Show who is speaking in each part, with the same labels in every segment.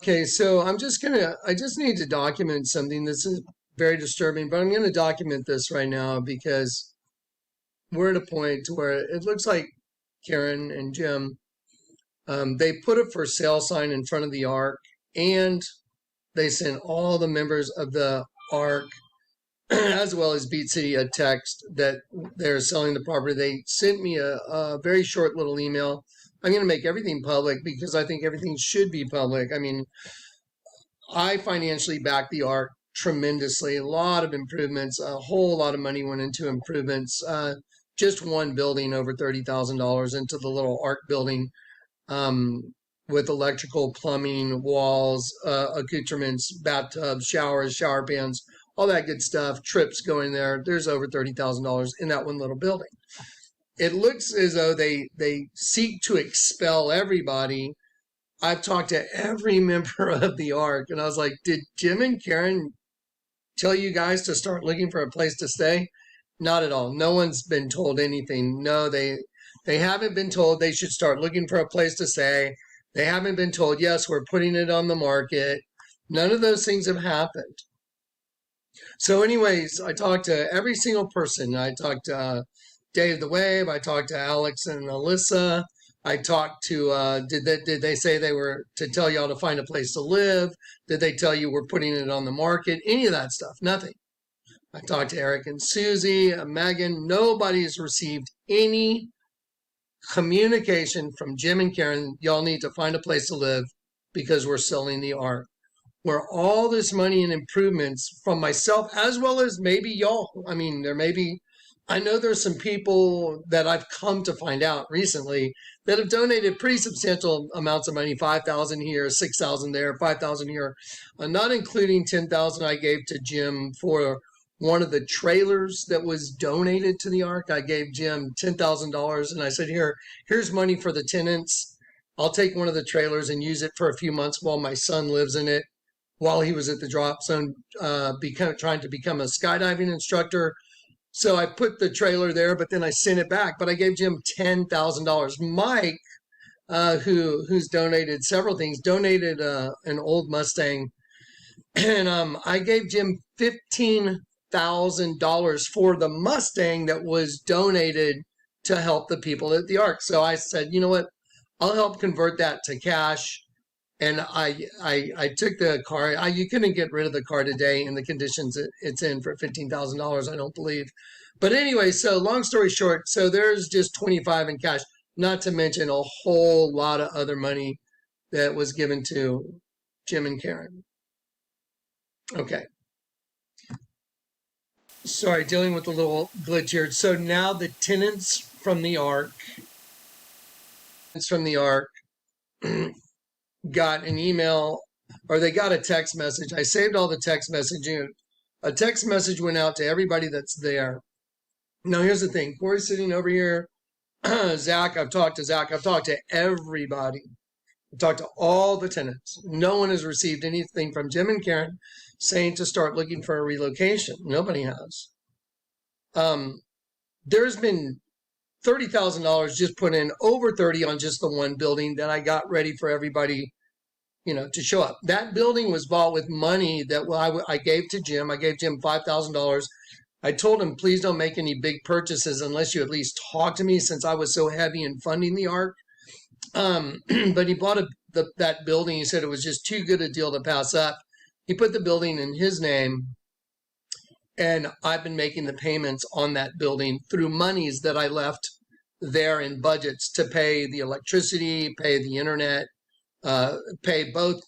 Speaker 1: Okay, so I just need to document something. This is very disturbing, but I'm gonna document this right now because we're at a point where it looks like Karen and Jim, they put a for sale sign in front of the Ark, and they sent all the members of the Ark, as well as Beat City, a text that they're selling the property. They sent me a very short little email. I'm going to make everything public because I think everything should be public. I mean, I financially backed the Ark tremendously. A lot of improvements, a whole lot of money went into improvements. Just one building over $30,000 into the little Ark building, with electrical, plumbing, walls, accoutrements, bathtubs, showers, shower pans, all that good stuff. Trips going there. There's over $30,000 in that one little building. It looks as though they seek to expel everybody. I've talked to every member of the Ark, and I was like, did Jim and Karen tell you guys to start looking for a place to stay? Not at all. No one's been told anything. No, they haven't been told they should start looking for a place to stay. They haven't been told, yes, we're putting it on the market. None of those things have happened. So anyways, I talked to every single person. I talked to Dave the Wave. I talked to Alex and Alyssa. I talked to, did they say they were to tell y'all to find a place to live? Did they tell you we're putting it on the market? Any of that stuff? Nothing. I talked to Eric and Susie, Megan. Nobody's received any communication from Jim and Karen. Y'all need to find a place to live because we're selling the Ark. Where all this money and improvements from myself as well as maybe y'all. I mean, I know there's some people that I've come to find out recently that have donated pretty substantial amounts of money, 5,000 here, 6,000 there, 5,000 here, not including 10,000 I gave to Jim for one of the trailers that was donated to the Ark. I gave Jim $10,000 and I said, here's money for the tenants. I'll take one of the trailers and use it for a few months while my son lives in it, while he was at the drop zone, trying to become a skydiving instructor. So I put the trailer there, but then I sent it back. But I gave Jim $10,000. Mike, who's donated several things, donated an old Mustang, and I gave Jim $15,000 for the Mustang that was donated to help the people at the Ark. So I said, you know what? I'll help convert that to cash. And I took the car. You couldn't get rid of the car today in the conditions it's in for $15,000, I don't believe. But anyway, so long story short, so there's just 25 in cash, not to mention a whole lot of other money that was given to Jim and Karen. Okay. Sorry, dealing with a little glitch here. So now the tenants from the Ark, got an email, or they got a text message. I saved all the text messaging. A text message went out to everybody that's there. Now, here's the thing. Corey's sitting over here. Zach, I've talked to Zach. I've talked to everybody. I've talked to all the tenants. No one has received anything from Jim and Karen saying to start looking for a relocation. Nobody has. There's been $30,000 just put in, over 30 on just the one building that I got ready for everybody, to show up. That building was bought with money that I gave to Jim. I gave Jim $5,000. I told him, please don't make any big purchases unless you at least talk to me, since I was so heavy in funding the Ark. But he bought that building. He said it was just too good a deal to pass up. He put the building in his name, and I've been making the payments on that building through monies that I left there in budgets to pay the electricity, pay the internet, pay both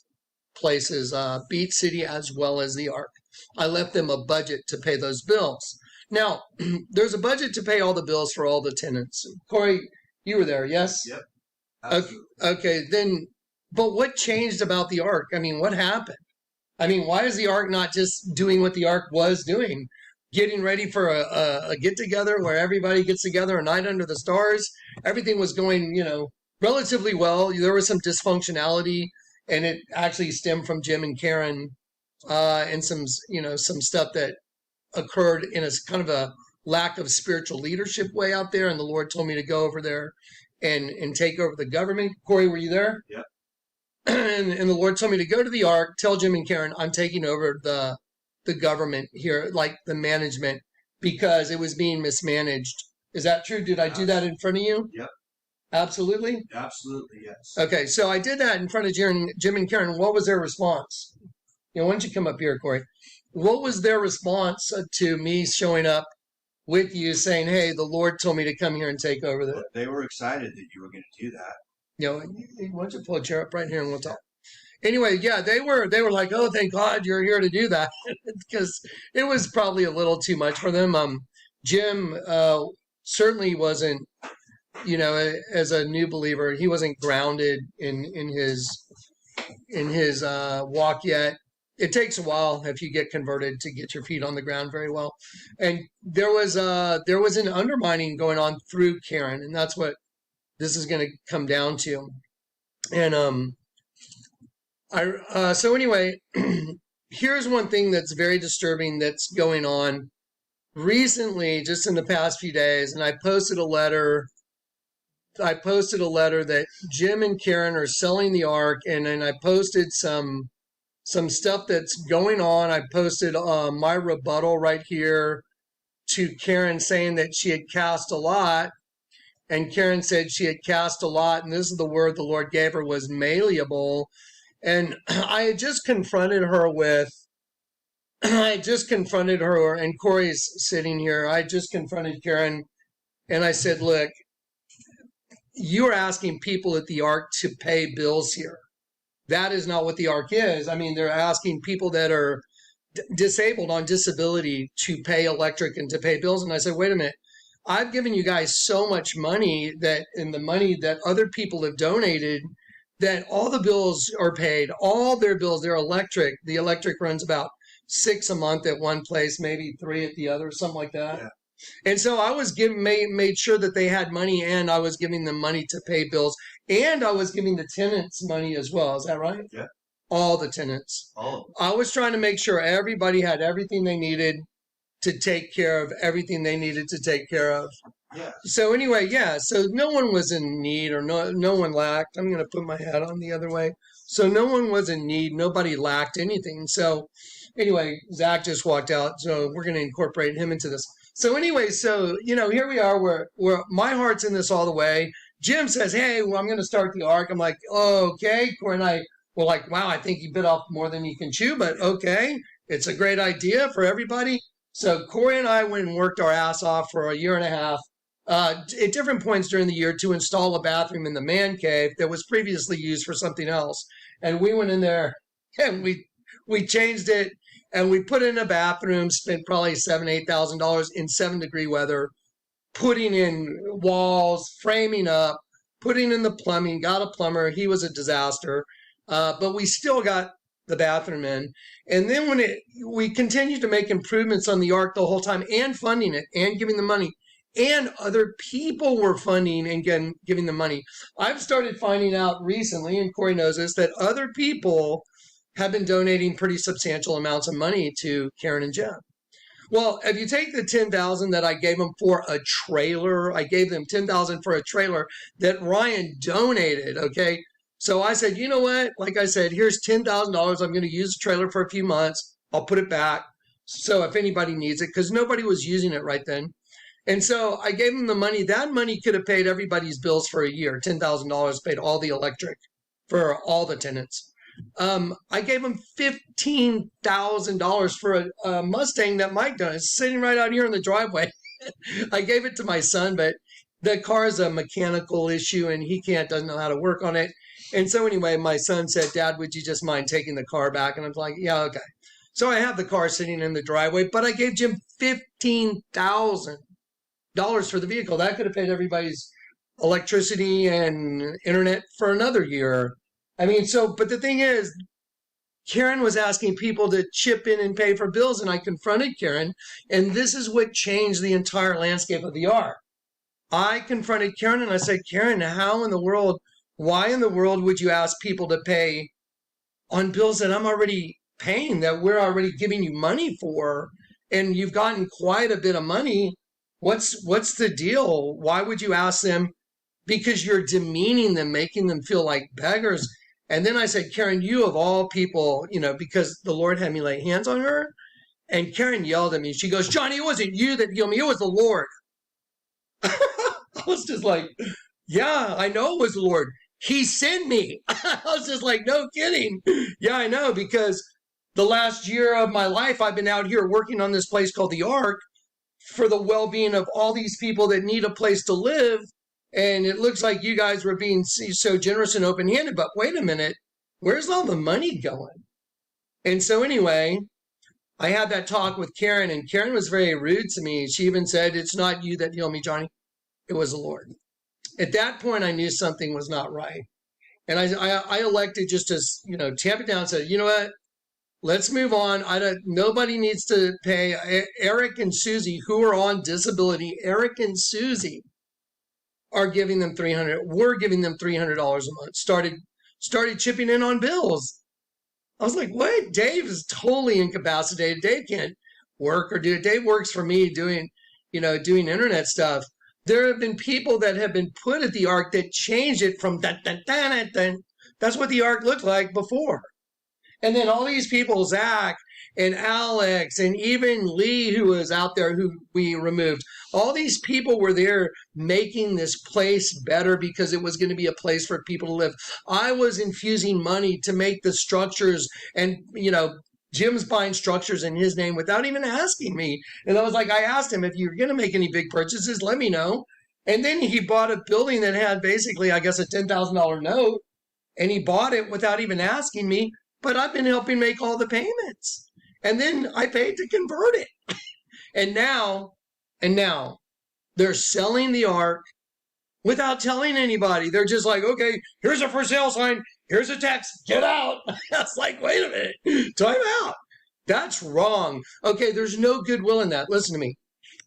Speaker 1: places, Beat City as well as the Ark. I left them a budget to pay those bills. Now, there's a budget to pay all the bills for all the tenants. Corey, you were there, yes?
Speaker 2: Yep.
Speaker 1: Okay, then, but what changed about the Ark? I mean, what happened? I mean, why is the Ark not just doing what the Ark was doing? Getting ready for a get-together where everybody gets together, a night under the stars. Everything was going, relatively well. There was some dysfunctionality, and it actually stemmed from Jim and Karen, and some stuff that occurred in a kind of a lack of spiritual leadership way out there. And the Lord told me to go over there and take over the government. Corey, were you there?
Speaker 2: Yep.
Speaker 1: and the Lord told me to go to the ark, tell Jim and Karen, I'm taking over the government here, like the management, because it was being mismanaged. Is that true? Did I do that in front of you?
Speaker 2: Yep.
Speaker 1: Absolutely?
Speaker 2: Absolutely, yes.
Speaker 1: Okay, so I did that in front of Jim and Karen. What was their response? Why don't you come up here, Corey? What was their response to me showing up with you saying, hey, the Lord told me to come here and take over the...
Speaker 2: They were excited that you were going to do that.
Speaker 1: Why don't you pull a chair up right here and we'll talk. Anyway, yeah, they were like, oh, thank God you're here to do that, because it was probably a little too much for them. Jim certainly wasn't, as a new believer, he wasn't grounded in his walk yet. It takes a while if you get converted to get your feet on the ground very well. And there was an undermining going on through Karen, and that's what this is going to come down to. And so anyway, here's one thing that's very disturbing that's going on recently, just in the past few days. And I posted a letter that Jim and Karen are selling the ark, and then I posted some stuff that's going on. I posted my rebuttal right here to Karen saying that she had cast a lot. And Karen said she had cast a lot, and this is the word the Lord gave her, was malleable. And I had just confronted her, and Corey's sitting here. I just confronted Karen, and I said, look, you are asking people at the ark to pay bills here. That is not what the ark is. I mean, they're asking people that are disabled on disability to pay electric and to pay bills. And I said, wait a minute. I've given you guys so much money the money that other people have donated, that all the bills are paid, all their bills, their electric. The electric runs about $6 a month at one place, maybe $3 at the other, something like that. Yeah. And so I was made sure that they had money, and I was giving them money to pay bills, and I was giving the tenants money as well. Is that right?
Speaker 2: Yeah.
Speaker 1: All the tenants.
Speaker 2: All.
Speaker 1: I was trying to make sure everybody had everything they needed to take care of everything they needed to take care of.
Speaker 2: Yeah.
Speaker 1: So anyway, yeah, so no one was in need, or no one lacked. I'm going to put my hat on the other way. So no one was in need. Nobody lacked anything. So anyway, Zach just walked out, so we're going to incorporate him into this. So anyway, so, here we are, where my heart's in this all the way. Jim says, hey, well, I'm going to start the ark. I'm like, oh, okay. Corey and I were like, wow, I think you bit off more than you can chew, but okay. It's a great idea for everybody. So Corey and I went and worked our ass off for a year and a half at different points during the year to install a bathroom in the man cave that was previously used for something else. And we went in there and we changed it, and we put in a bathroom, spent probably $7,000, $8,000 in 7-degree weather, putting in walls, framing up, putting in the plumbing, got a plumber. He was a disaster. But we still got the bathroom in. And then we continued to make improvements on the ark the whole time, and funding it and giving the money, and other people were funding and giving the money. I've started finding out recently, and Corey knows this, that other people have been donating pretty substantial amounts of money to Karen and Jim. Well, if you take the $10,000 that I gave them for a trailer, I gave them $10,000 for a trailer that Ryan donated, okay? So I said, you know what? Like I said, here's $10,000. I'm going to use the trailer for a few months. I'll put it back. So if anybody needs it, because nobody was using it right then. And so I gave them the money. That money could have paid everybody's bills for a year. $10,000 paid all the electric for all the tenants. I gave them $15,000 for a Mustang that Mike done. It's sitting right out here in the driveway. I gave it to my son, but the car is a mechanical issue, and he doesn't know how to work on it. And so anyway, my son said, Dad, would you just mind taking the car back? And I'm like, yeah, okay. So I have the car sitting in the driveway, but I gave Jim $15,000 for the vehicle. That could have paid everybody's electricity and internet for another year. I mean, but the thing is, Karen was asking people to chip in and pay for bills, and I confronted Karen, and this is what changed the entire landscape of the ark. I confronted Karen, and I said, Karen, why in the world would you ask people to pay on bills that I'm already paying, that we're already giving you money for, and you've gotten quite a bit of money? What's the deal? Why would you ask them? Because you're demeaning them, making them feel like beggars. And then I said, Karen, you of all people, because the Lord had me lay hands on her. And Karen yelled at me. She goes, Johnny, it wasn't you that healed me. It was the Lord. I was just like, yeah, I know it was the Lord. He sent me. I was just like, no kidding. Yeah, I know, because the last year of my life, I've been out here working on this place called the Ark for the well-being of all these people that need a place to live. And it looks like you guys were being so generous and open-handed. But wait a minute, where's all the money going? And so anyway, I had that talk with Karen, and Karen was very rude to me. She even said, it's not you that healed me, Johnny. It was the Lord. At that point, I knew something was not right. And I elected just to, tamp it down and said, you know what? Let's move on. Nobody needs to pay. Eric and Susie, who are on disability, Eric and Susie are giving them we're giving them $300 a month. Started chipping in on bills. I was like, what? Dave is totally incapacitated. Dave can't work or do it. Dave works for me doing internet stuff. There have been people that have been put at the Ark that changed it from dun. That's what the Ark looked like before. And then all these people, Zach and Alex and even Lee, who was out there, who we removed, all these people were there making this place better because it was going to be a place for people to live. I was infusing money to make the structures, and, Jim's buying structures in his name without even asking me. And I was like, I asked him, if you're going to make any big purchases, let me know. And then he bought a building that had basically, I guess, a $10,000 note, and he bought it without even asking me. But I've been helping make all the payments. And then I paid to convert it. And now they're selling the Ark without telling anybody. They're just like, okay, here's a for sale sign. Here's a text. Get out. That's like, wait a minute. Time out. That's wrong. Okay, there's no goodwill in that. Listen to me.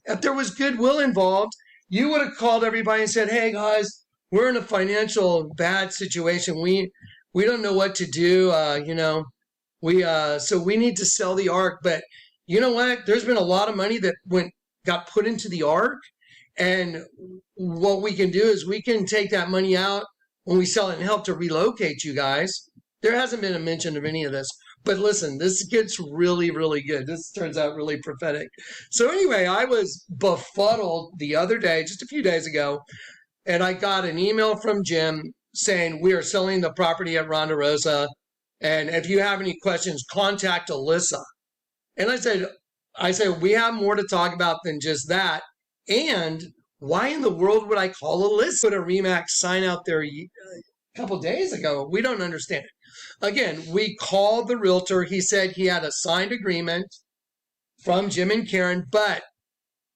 Speaker 1: If there was goodwill involved, you would have called everybody and said, hey, guys, we're in a financial bad situation. We don't know what to do. So we need to sell the Ark. But you know what? There's been a lot of money that got put into the Ark. And what we can do is we can take that money out when we sell it and help to relocate you guys. There hasn't been a mention of any of this. But listen, this gets really, really good. This turns out really prophetic. So anyway, I was befuddled the other day, just a few days ago, and I got an email from Jim saying, we are selling the property at Ronda Rosa, and if you have any questions, contact Alyssa. And I said, we have more to talk about than just that. And why in the world would I call Alyssa? Put a RE/MAX sign out there a couple days ago. We don't understand it. Again, we called the realtor. He said he had a signed agreement from Jim and Karen, but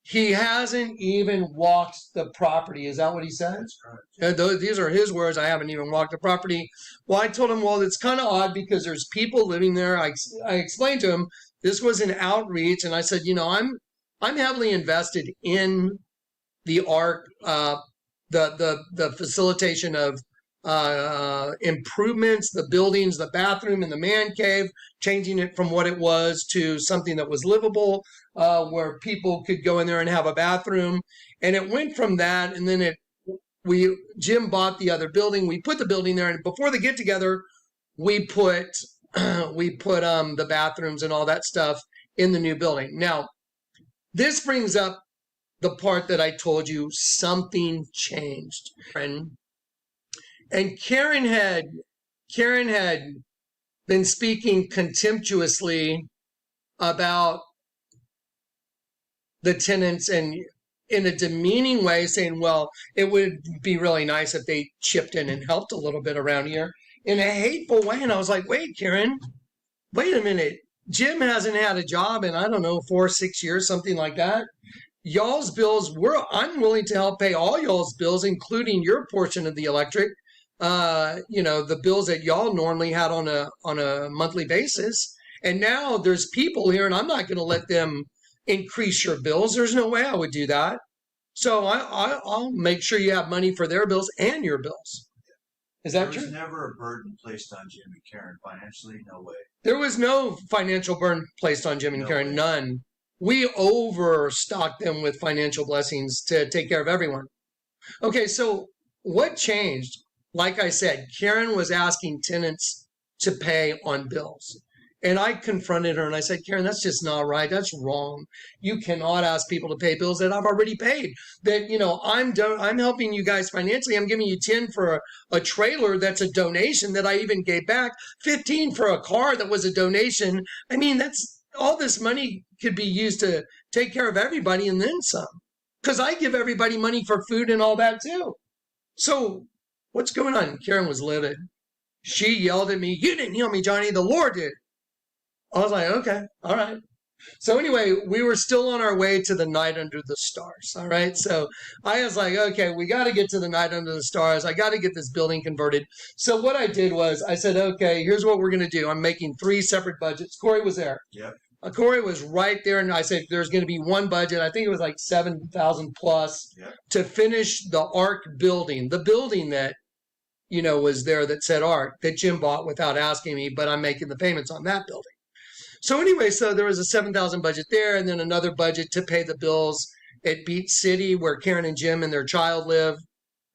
Speaker 1: he hasn't even walked the property. Is that what he said? These are his words. I haven't even walked the property. Well, I told him, well, it's kind of odd because there's people living there. I explained to him this was an outreach, and I said, I'm heavily invested in the Ark, the facilitation of improvements, the buildings, the bathroom and the man cave, changing it from what it was to something that was livable, where people could go in there and have a bathroom. And it went from that, and then Jim bought the other building. We put the building there, and before the get together, we put the bathrooms and all that stuff in the new building. Now, this brings up the part that I told you something changed. And Karen had been speaking contemptuously about the tenants and in a demeaning way, saying, well, it would be really nice if they chipped in and helped a little bit around here, in a hateful way. And I was like, wait, Karen, wait a minute. Jim hasn't had a job in, 4 or 6 years, something like that. Y'all's bills, I'm willing to help pay all y'all's bills, including your portion of the electric. The bills that y'all normally had on a monthly basis. And now there's people here, and I'm not going to let them increase your bills. There's no way I would do that. So I'll make sure you have money for their bills and your bills. Is that true?
Speaker 2: There was never a burden placed on Jim and Karen financially. No way.
Speaker 1: There was no financial burden placed on Jim and Karen. None. We overstocked them with financial blessings to take care of everyone. Okay, so what changed? like I said, Karen was asking tenants to pay on bills. And I confronted her and I said, Karen, that's just not right. That's wrong. You cannot ask people to pay bills that I've already paid. That, I'm helping you guys financially. I'm giving you 10 for a trailer that's a donation that I even gave back, 15 for a car that was a donation. I mean, that's all this money could be used to take care of everybody and then some. Because I give everybody money for food and all that too. So what's going on? Karen was livid. She yelled at me, you didn't heal me, Johnny. The Lord did. I was like, okay, all right. So anyway, we were still on our way to the night under the stars. All right. So I was like, okay, we got to get to the night under the stars. I got to get this building converted. So what I did was I said, okay, here's what we're going to do. I'm making 3 separate budgets. Corey was there.
Speaker 2: Yep.
Speaker 1: Corey was right there. And I said, there's going to be one budget. I think it was like 7,000 plus to finish the ARC building, the building that, was there that said ARC that Jim bought without asking me, but I'm making the payments on that building. So anyway, so there was a 7,000 budget there, and then another budget to pay the bills at Beach City, where Karen and Jim and their child live,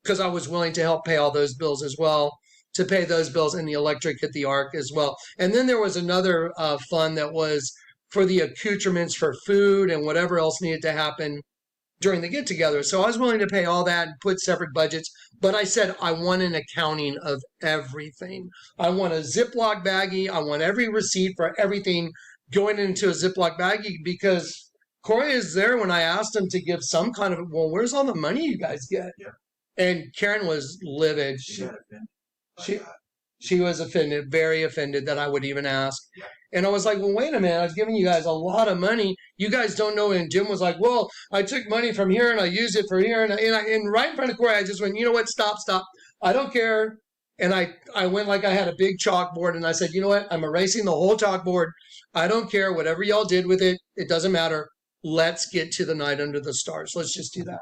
Speaker 1: because I was willing to help pay all those bills as well, to pay those bills and the electric at the ARC as well. And then there was another fund that was for the accoutrements for food and whatever else needed to happen during the get together. So I was willing to pay all that and put separate budgets. But I said, I want an accounting of everything. I want a Ziploc baggie. I want every receipt for everything going into a Ziploc baggie, because Corey is there when I asked him to give some kind of, well, where's all the money you guys get?
Speaker 2: Yeah.
Speaker 1: And Karen was livid. She was offended, very offended that I would even ask.
Speaker 2: Yeah.
Speaker 1: And I was like, well, wait a minute. I was giving you guys a lot of money. You guys don't know. And Jim was like, well, I took money from here and I used it for here. And right in front of Corey, I just went, you know what? Stop. I don't care. And I went like I had a big chalkboard and I said, you know what? I'm erasing the whole chalkboard. I don't care. Whatever y'all did with it, it doesn't matter. Let's get to the night under the stars. Let's just do that.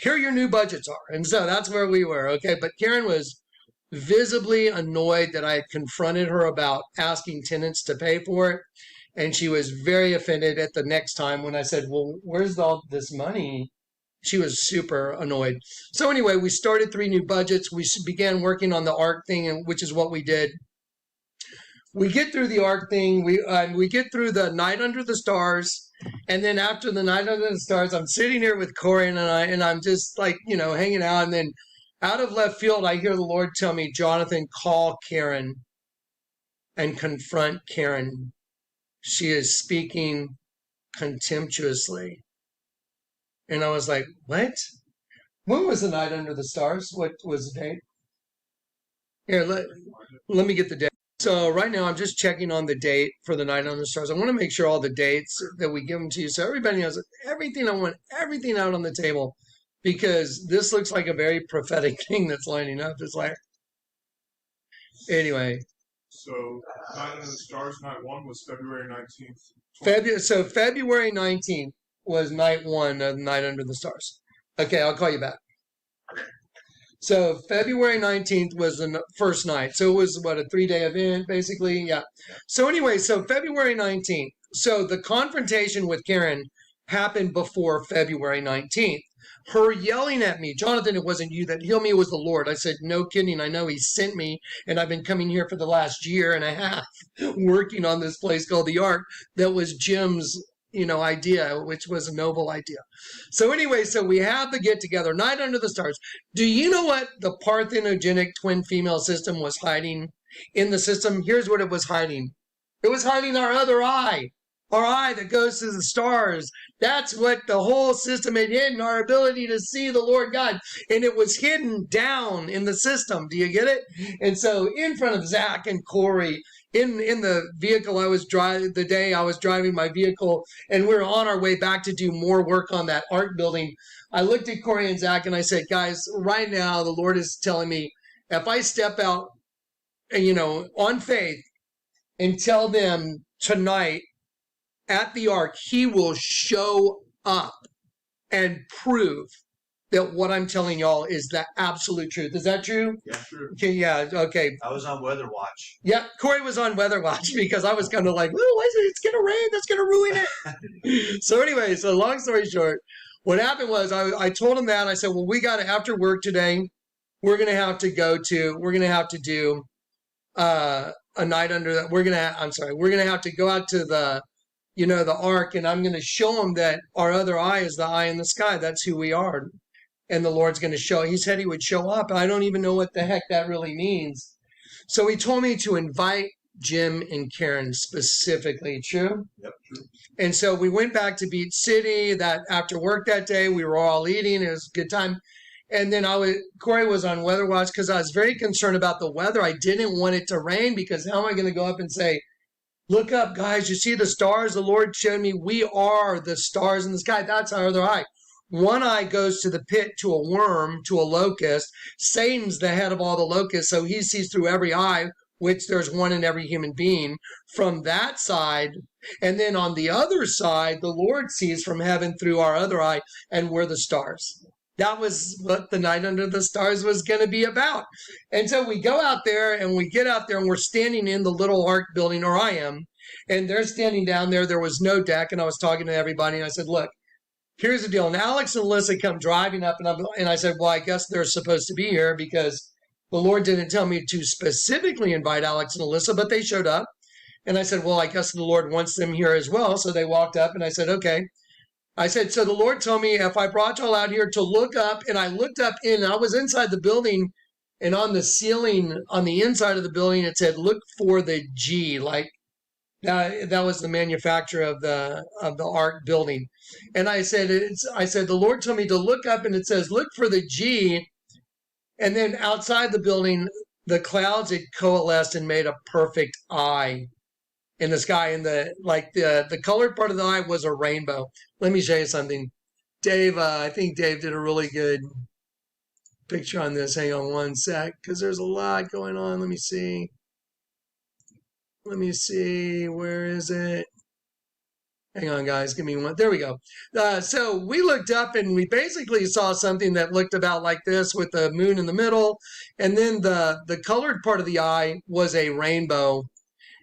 Speaker 1: Here your new budgets are. And so that's where we were. Okay. But Karen was visibly annoyed that I had confronted her about asking tenants to pay for it. And she was very offended at the next time when I said, well, where's all this money? She was super annoyed. So anyway, we started 3 new budgets. We began working on the ARC thing, which is what we did. We get through the ARC thing. We get through the night under the stars. And then after the night under the stars, I'm sitting here with Corey and I'm just like, hanging out. And then out of left field, I hear the Lord tell me, Jonathan, call Karen and confront Karen. She is speaking contemptuously. And I was like, what? When was the night under the stars? What was the date? Here, let me get the date. So right now I'm just checking on the date for the night under the stars. I want to make sure all the dates that we give them to you, so everybody knows everything. I want everything out on the table, because this looks like a very prophetic thing that's lining up. It's like, anyway.
Speaker 3: So, Night Under the Stars, night 1 was February 19th.
Speaker 1: So February 19th was night 1 of Night Under the Stars. Okay, I'll call you back. So February 19th was the first night. So it was, a 3-day event, basically? Yeah. So anyway, so February 19th. So the confrontation with Karen happened before February 19th. Her yelling at me, Jonathan, it wasn't you that healed me, it was the Lord. I said, no kidding. I know he sent me, and I've been coming here for the last year and a half working on this place called the ARC. That was Jim's, idea, which was a noble idea. So anyway, so we have the get together, Night Under the Stars. Do you know what the parthenogenic twin female system was hiding in the system? Here's what it was hiding. It was hiding our other eye. Our eye that goes to the stars. That's what the whole system had hidden, our ability to see the Lord God. And it was hidden down in the system. Do you get it? And so in front of Zach and Corey, in the vehicle I was driving, the day I was driving my vehicle, and we were on our way back to do more work on that ARC building, I looked at Corey and Zach and I said, guys, right now the Lord is telling me, if I step out, on faith and tell them tonight, at the ARC, he will show up and prove that what I'm telling y'all is the absolute truth. Is that true?
Speaker 3: Yeah, true.
Speaker 1: Okay, yeah, okay.
Speaker 2: I was on Weather Watch.
Speaker 1: Yeah, Corey was on Weather Watch because I was kind of like, oh, it's going to rain. That's going to ruin it. So anyway, so long story short, what happened was I told him that. I said, well, we got to, after work today, we're going to have to do a night under that. We're going to have to go out to the, the ark, and I'm going to show them that our other eye is the eye in the sky. That's who we are. And the Lord's going to show, he said he would show up. I don't even know what the heck that really means. So he told me to invite Jim and Karen specifically. True?
Speaker 2: Yep, true.
Speaker 1: And so we went back to Beach City that after work that day. We were all eating. It was a good time. And then Corey was on Weather Watch because I was very concerned about the weather. I didn't want it to rain because how am I going to go up and say, look up, guys, you see the stars the Lord showed me? We are the stars in the sky. That's our other eye. One eye goes to the pit, to a worm, to a locust. Satan's the head of all the locusts, so he sees through every eye, which there's one in every human being, from that side. And then on the other side, the Lord sees from heaven through our other eye, and we're the stars. That was what the night under the stars was going to be about. And so we go out there, and we get out there, and we're standing in the little ark building, or I am, and they're standing down there. There was no deck, and I was talking to everybody, and I said, look, here's the deal. And Alex and Alyssa come driving up, and I said, well, I guess they're supposed to be here because the Lord didn't tell me to specifically invite Alex and Alyssa, but they showed up. And I said, well, I guess the Lord wants them here as well. So they walked up, and I said, okay. I said, so the Lord told me if I brought y'all out here to look up, and I looked up and I was inside the building, and on the ceiling, on the inside of the building, it said, look for the G, like that was the manufacturer of the ark building. And I said, the Lord told me to look up, and it says, look for the G. And then outside the building, the clouds had coalesced and made a perfect eye in the sky. And the colored part of the eye was a rainbow. Let me show you something. Dave, I think Dave did a really good picture on this. Hang on one sec, because there's a lot going on. Let me see. Where is it? Hang on, guys. Give me one. There we go. So we looked up, and we basically saw something that looked about like this with the moon in the middle. And then the colored part of the eye was a rainbow.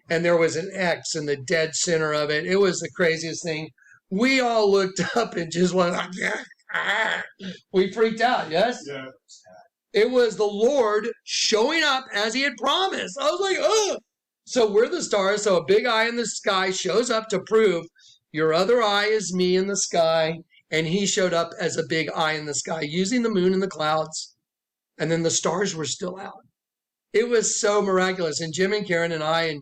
Speaker 1: And there was an X in the dead center of it. It was the craziest thing. We all looked up and just went like, we freaked out, yes?
Speaker 3: Yeah.
Speaker 1: It was the Lord showing up as he had promised. I was like, oh. So we're the stars. So a big eye in the sky shows up to prove your other eye is me in the sky. And he showed up as a big eye in the sky using the moon and the clouds. And then the stars were still out. It was so miraculous. And Jim and Karen and I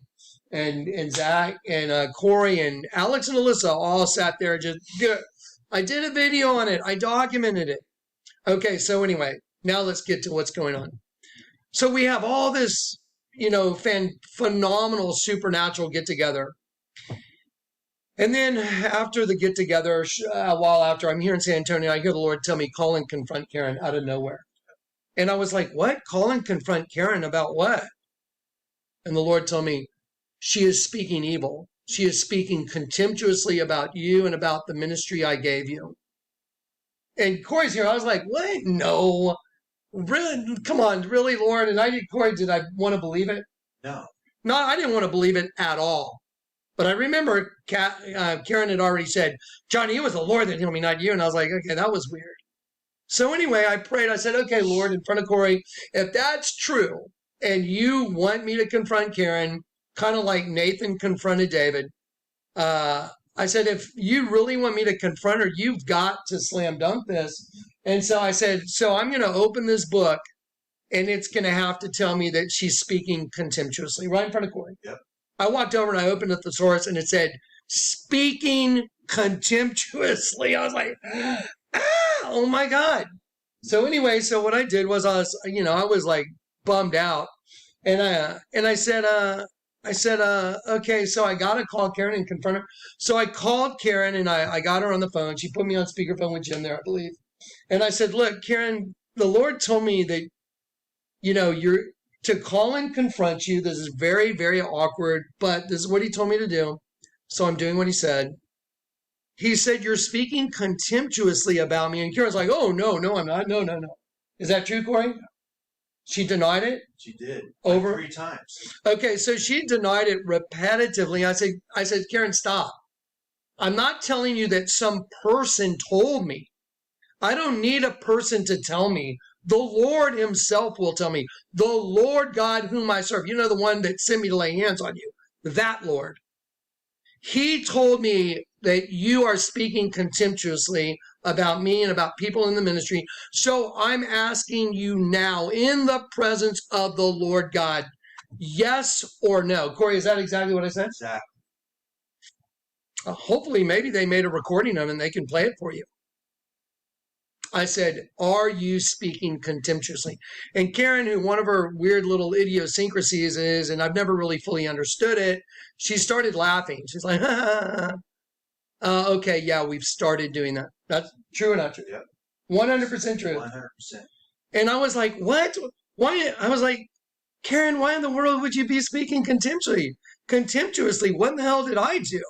Speaker 1: and Zach and Corey and Alex and Alyssa all sat there. I did a video on it. I documented it. Okay, so anyway, now let's get to what's going on. So we have all this, phenomenal supernatural get-together. And then after the get-together, a while after, I'm here in San Antonio, I hear the Lord tell me, call and confront Karen out of nowhere. And I was like, what? Call and confront Karen about what? And the Lord told me, she is speaking evil. She is speaking contemptuously about you and about the ministry I gave you. And Corey's here. I was like, what? No. Really? Come on. Really, Lord? And Corey, did I want to believe it?
Speaker 2: No.
Speaker 1: No, I didn't want to believe it at all. But I remember Karen had already said, Johnny, it was the Lord that healed me, not you. And I was like, okay, that was weird. So anyway, I prayed. I said, okay, Lord, in front of Corey, if that's true and you want me to confront Karen, kind of like Nathan confronted David, I said, if you really want me to confront her, you've got to slam dunk this. And so I said, so I'm going to open this book, and it's going to have to tell me that she's speaking contemptuously right in front of Corey.
Speaker 2: Yep.
Speaker 1: I walked over and I opened up the source, and it said, speaking contemptuously. I was like, oh my God. So anyway, so what I did was I was like bummed out. And I said, okay, so I got to call Karen and confront her. So I called Karen, and I got her on the phone. She put me on speakerphone with Jim there, I believe. And I said, look, Karen, the Lord told me that, you're to call and confront you. This is very, very awkward, but this is what he told me to do. So I'm doing what he said. He said, you're speaking contemptuously about me. And Karen's like, oh, no, I'm not. No. Is that true, Corey? She denied it?
Speaker 2: She did.
Speaker 1: Over
Speaker 2: 3 times.
Speaker 1: Okay, so she denied it repetitively. I said, Karen, stop. I'm not telling you that some person told me. I don't need a person to tell me The Lord himself will tell me. The Lord God whom I serve. You know, the one that sent me to lay hands on you. That Lord. He told me that you are speaking contemptuously about me and about people in the ministry. So I'm asking you now, in the presence of the Lord God, yes or no? Corey, is that exactly what I said?
Speaker 2: Exactly.
Speaker 1: Hopefully, maybe they made a recording of it and they can play it for you. I said, are you speaking contemptuously? And Karen, who one of her weird little idiosyncrasies is, and I've never really fully understood it, she started laughing. She's like, okay, yeah, we've started doing that. That's true or not true?
Speaker 2: Yep.
Speaker 1: 100% true.
Speaker 2: 100%.
Speaker 1: And I was like, what? Why? I was like, Karen, why in the world would you be speaking contemptuously? What in the hell did I do?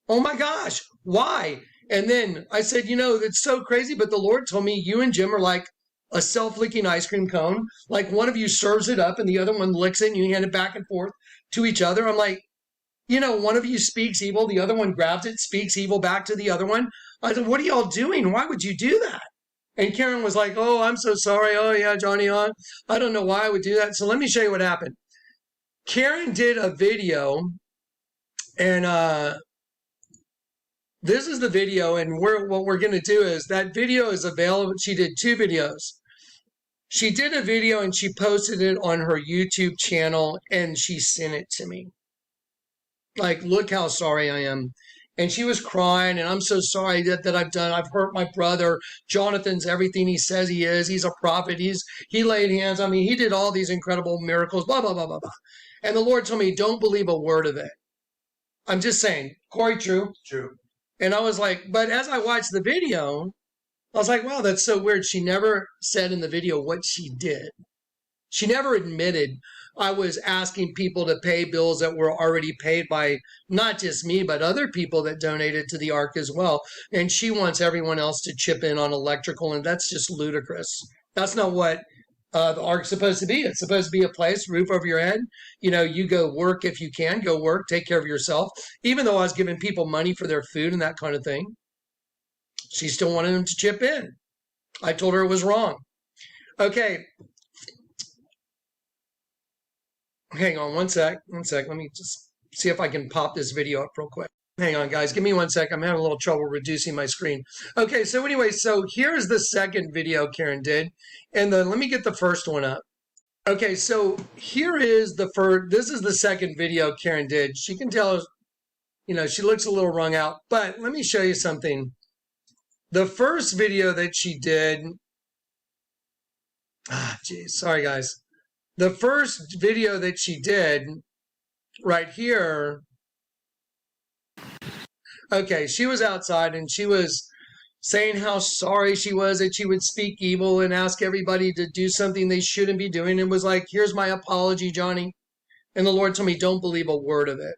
Speaker 1: Oh my gosh, why? And then I said, you know, it's so crazy, but the Lord told me you and Jim are like a self-licking ice cream cone. Like one of you serves it up and the other one licks it and you hand it back and forth to each other. I'm like, you know, one of you speaks evil, the other one grabs it, speaks evil back to the other one. I said, what are y'all doing? Why would you do that? And Karen was like, oh, I'm so sorry. Oh, yeah, Johnny, I don't know why I would do that. So let me show you what happened. Karen did a video, and this is the video, and what we're going to do is that video is available. She did 2 videos. She did a video and she posted it on her YouTube channel and she sent it to me. Like, look how sorry I am. And she was crying, and I'm so sorry that I've hurt my brother. Jonathan's everything he says he is. He's a prophet. He laid hands on me. He did all these incredible miracles, blah, blah, blah, blah, blah. And the Lord told me, don't believe a word of it. I'm just saying, Corey, true?
Speaker 2: True.
Speaker 1: And I was like, but as I watched the video, I was like, wow, that's so weird. She never said in the video what she did. She never admitted I was asking people to pay bills that were already paid by not just me, but other people that donated to the Ark as well. And she wants everyone else to chip in on electrical, and that's just ludicrous. That's not what the Ark's supposed to be. It's supposed to be a place, roof over your head. You know, you go work if you can, go work, take care of yourself. Even though I was giving people money for their food and that kind of thing, she still wanted them to chip in. I told her it was wrong. Okay. Hang on one sec. Let me just see if I can pop this video up real quick. Hang on, guys. Give me 1 sec. I'm having a little trouble reducing my screen. Okay, so anyway, so here's the second video Karen did. And let me get the first one up. Okay, so here is the first. This is the second video Karen did. She can tell, you know, she looks a little wrung out. But let me show you something. The first video that she did. Geez, sorry, guys. The first video that she did right here. Okay, she was outside and she was saying how sorry she was that she would speak evil and ask everybody to do something they shouldn't be doing, and was like, here's my apology, Johnny. And the Lord told me, don't believe a word of it.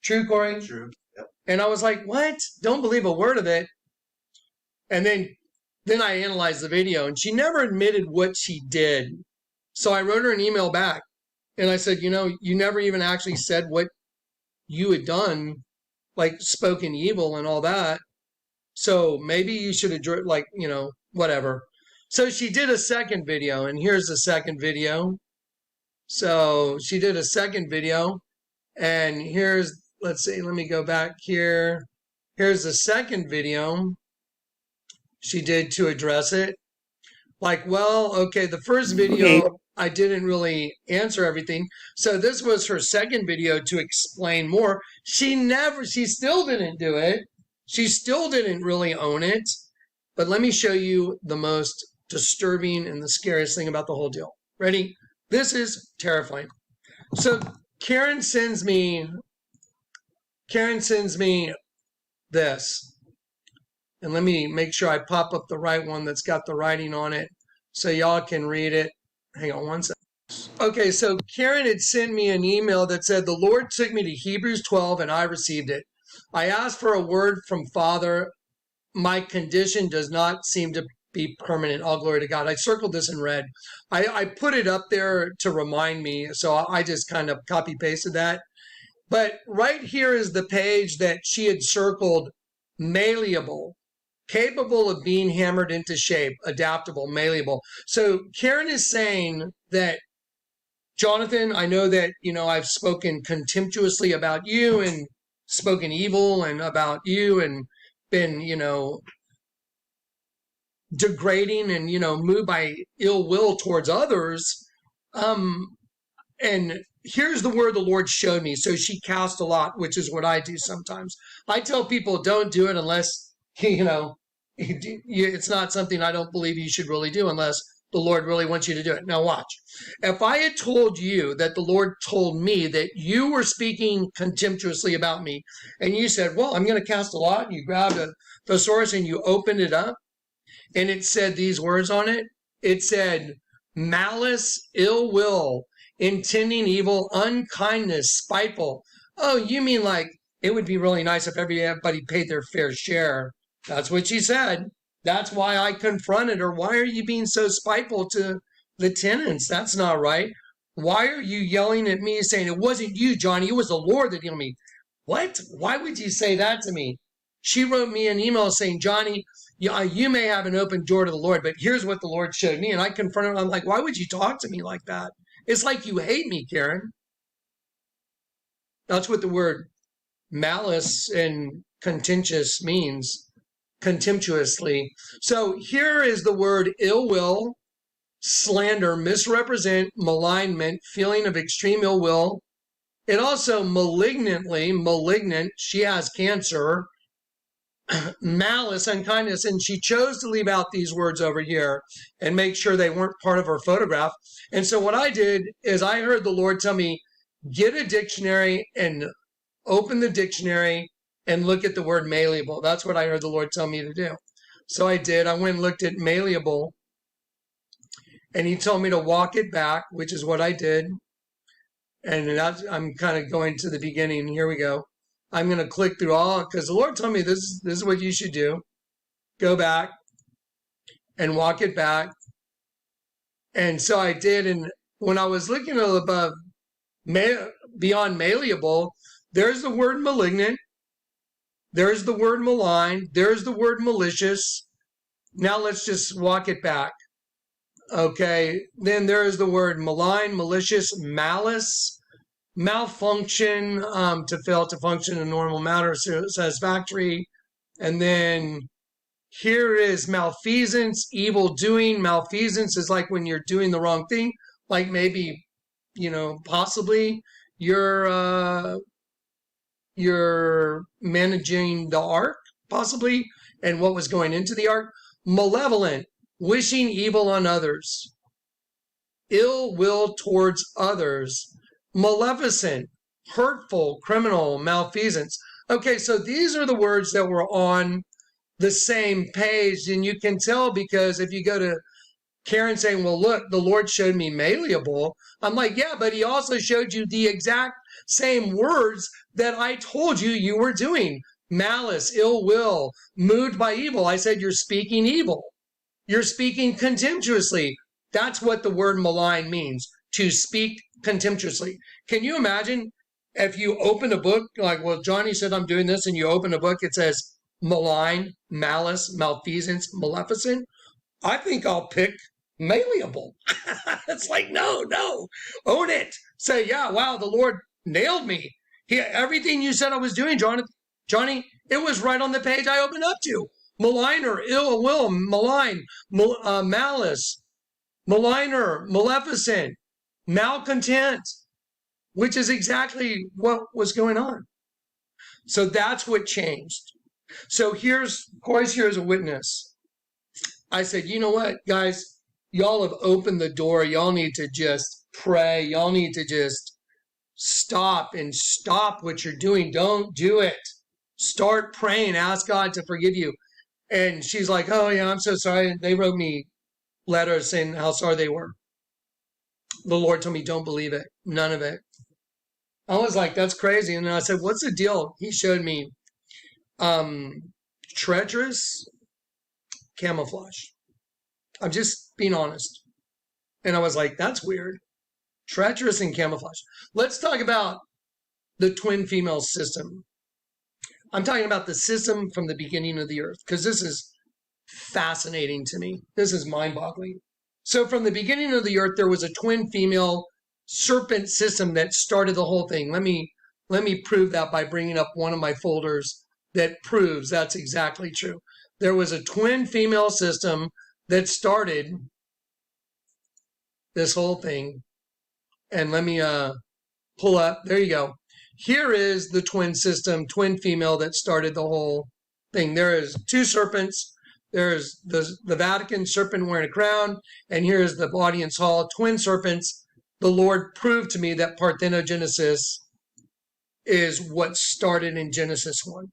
Speaker 1: True, Corey?
Speaker 2: True. Yep.
Speaker 1: And I was like, what? Don't believe a word of it. And then I analyzed the video, and she never admitted what she did. So I wrote her an email back, and I said, you know, you never even actually said what you had done, like spoken evil and all that. So maybe you should have, like, you know, whatever. So she did a second video, and here's the second video. So she did a second video, and here's, let's see, let me go back here. Here's the second video she did to address it. Like, well, okay, the first video, I didn't really answer everything. So this was her second video to explain more. She still didn't do it. She still didn't really own it. But let me show you the most disturbing and the scariest thing about the whole deal. Ready? This is terrifying. So Karen sends me this. And let me make sure I pop up the right one that's got the writing on it so y'all can read it. Hang on one second. Okay, so Karen had sent me an email that said, the Lord took me to Hebrews 12 and I received it. I asked for a word from Father. My condition does not seem to be permanent. All glory to God. I circled this in red. I put it up there to remind me, so I just kind of copy pasted that. But right here is the page that she had circled malleable. capable of being hammered into shape, adaptable, malleable. So Karen is saying that, Jonathan, I know that, I've spoken contemptuously about you and spoken evil and about you and been, degrading and, moved by ill will towards others. And here's the word the Lord showed me. So she cast a lot, which is what I do sometimes. I tell people don't do it unless, it's not something I don't believe you should really do unless the Lord really wants you to do it. Now watch. If I had told you that the Lord told me that you were speaking contemptuously about me, and you said, well, I'm going to cast a lot, and you grabbed a thesaurus and you opened it up, and it said these words on it. It said, malice, ill will, intending evil, unkindness, spiteful. Oh, you mean like it would be really nice if everybody paid their fair share. That's what she said. That's why I confronted her. Why are you being so spiteful to the tenants? That's not right. Why are you yelling at me saying, it wasn't you, Johnny, it was the Lord that healed me? What? Why would you say that to me? She wrote me an email saying, Johnny, you may have an open door to the Lord, but here's what the Lord showed me. And I confronted her. I'm like, why would you talk to me like that? It's like you hate me, Karen. That's what the word malice and contentious means, contemptuously. So here is the word ill will, slander, misrepresent, malignment, feeling of extreme ill will. It also malignant, she has cancer, malice, unkindness, and she chose to leave out these words over here and make sure they weren't part of her photograph. And so what I did is I heard the Lord tell me, get a dictionary and open the dictionary and look at the word malleable. That's what I heard the Lord tell me to do. So I did. I went and looked at malleable, and he told me to walk it back, which is what I did. And I'm kind of going to the beginning. Here we go. I'm going to click through all, because the Lord told me this is what you should do. Go back and walk it back. And so I did. And when I was looking above, beyond malleable, there's the word malignant. There's the word malign. There's the word malicious. Now let's just walk it back. Okay. Then there's the word malign, malicious, malice, malfunction, to fail to function in a normal manner, satisfactory. And then here is malfeasance, evil doing. Malfeasance is like when you're doing the wrong thing, like maybe, possibly you're managing the ark, possibly, and what was going into the ark. Malevolent, wishing evil on others. Ill will towards others. Maleficent, hurtful, criminal, malfeasance. Okay, so these are the words that were on the same page, and you can tell because if you go to Karen saying, well, look, the Lord showed me malleable. I'm like, yeah, but he also showed you the exact same words that I told you were doing. Malice, ill will, moved by evil. I said, you're speaking evil. You're speaking contemptuously. That's what the word malign means, to speak contemptuously. Can you imagine if you open a book, like, well, Johnny said I'm doing this, and you open a book, it says malign, malice, malfeasance, maleficent? I think I'll pick malleable. It's like, no, own it. Say, yeah, wow, the Lord nailed me. Everything you said I was doing, Johnny, it was right on the page I opened up to. Maligner, ill will, malign, malice, maligner, maleficent, malcontent, which is exactly what was going on. So that's what changed. So Corey's here as a witness. I said, you know what, guys, y'all have opened the door. Y'all need to just pray. Y'all need to just stop what you're doing. Don't do it. Start praying. Ask God to forgive you. And she's like, oh, yeah, I'm so sorry. They wrote me letters saying how sorry they were. The Lord told me, don't believe it. None of it. I was like, that's crazy. And then I said, what's the deal? He showed me treacherous camouflage. I'm just being honest. And I was like, that's weird. Treacherous and camouflage. Let's talk about the twin female system. I'm talking about the system from the beginning of the earth, because this is fascinating to me. This is mind-boggling. So from the beginning of the earth, there was a twin female serpent system that started the whole thing. Let me prove that by bringing up one of my folders that proves that's exactly true. There was a twin female system that started this whole thing. And let me pull up. There you go. Here is the twin system, twin female that started the whole thing. There is two serpents. There's the Vatican serpent wearing a crown, and here's the audience hall, twin serpents. The Lord proved to me that parthenogenesis is what started in Genesis 1.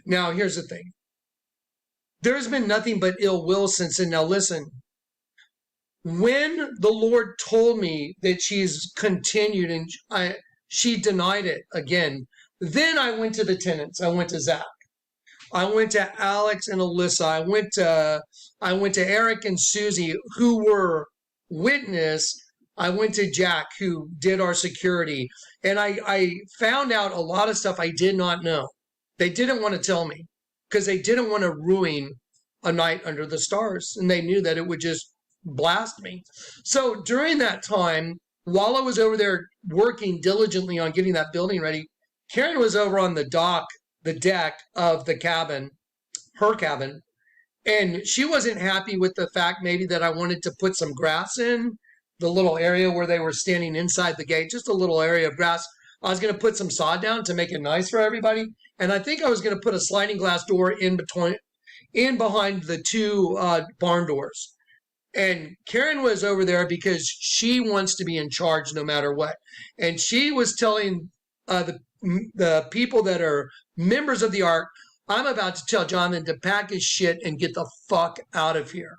Speaker 1: Now, here's the thing. There's been nothing but ill will since then. Now, listen. When the Lord told me that she's continued and she denied it again, then I went to the tenants. I went to Zach. I went to Alex and Alyssa. I went to Eric and Susie, who were witness. I went to Jack, who did our security. And I found out a lot of stuff I did not know. They didn't want to tell me because they didn't want to ruin a night under the stars. And they knew that it would just blast me. So during that time, while I was over there working diligently on getting that building ready, Karen was over on the deck of the cabin, her cabin, and she wasn't happy with the fact maybe that I wanted to put some grass in the little area where they were standing inside the gate, just a little area of grass. I was going to put some sod down to make it nice for everybody, and I think I was going to put a sliding glass door in behind the two barn doors. And Karen was over there because she wants to be in charge no matter what. And she was telling the people that are members of the Ark, I'm about to tell Jonathan to pack his shit and get the fuck out of here.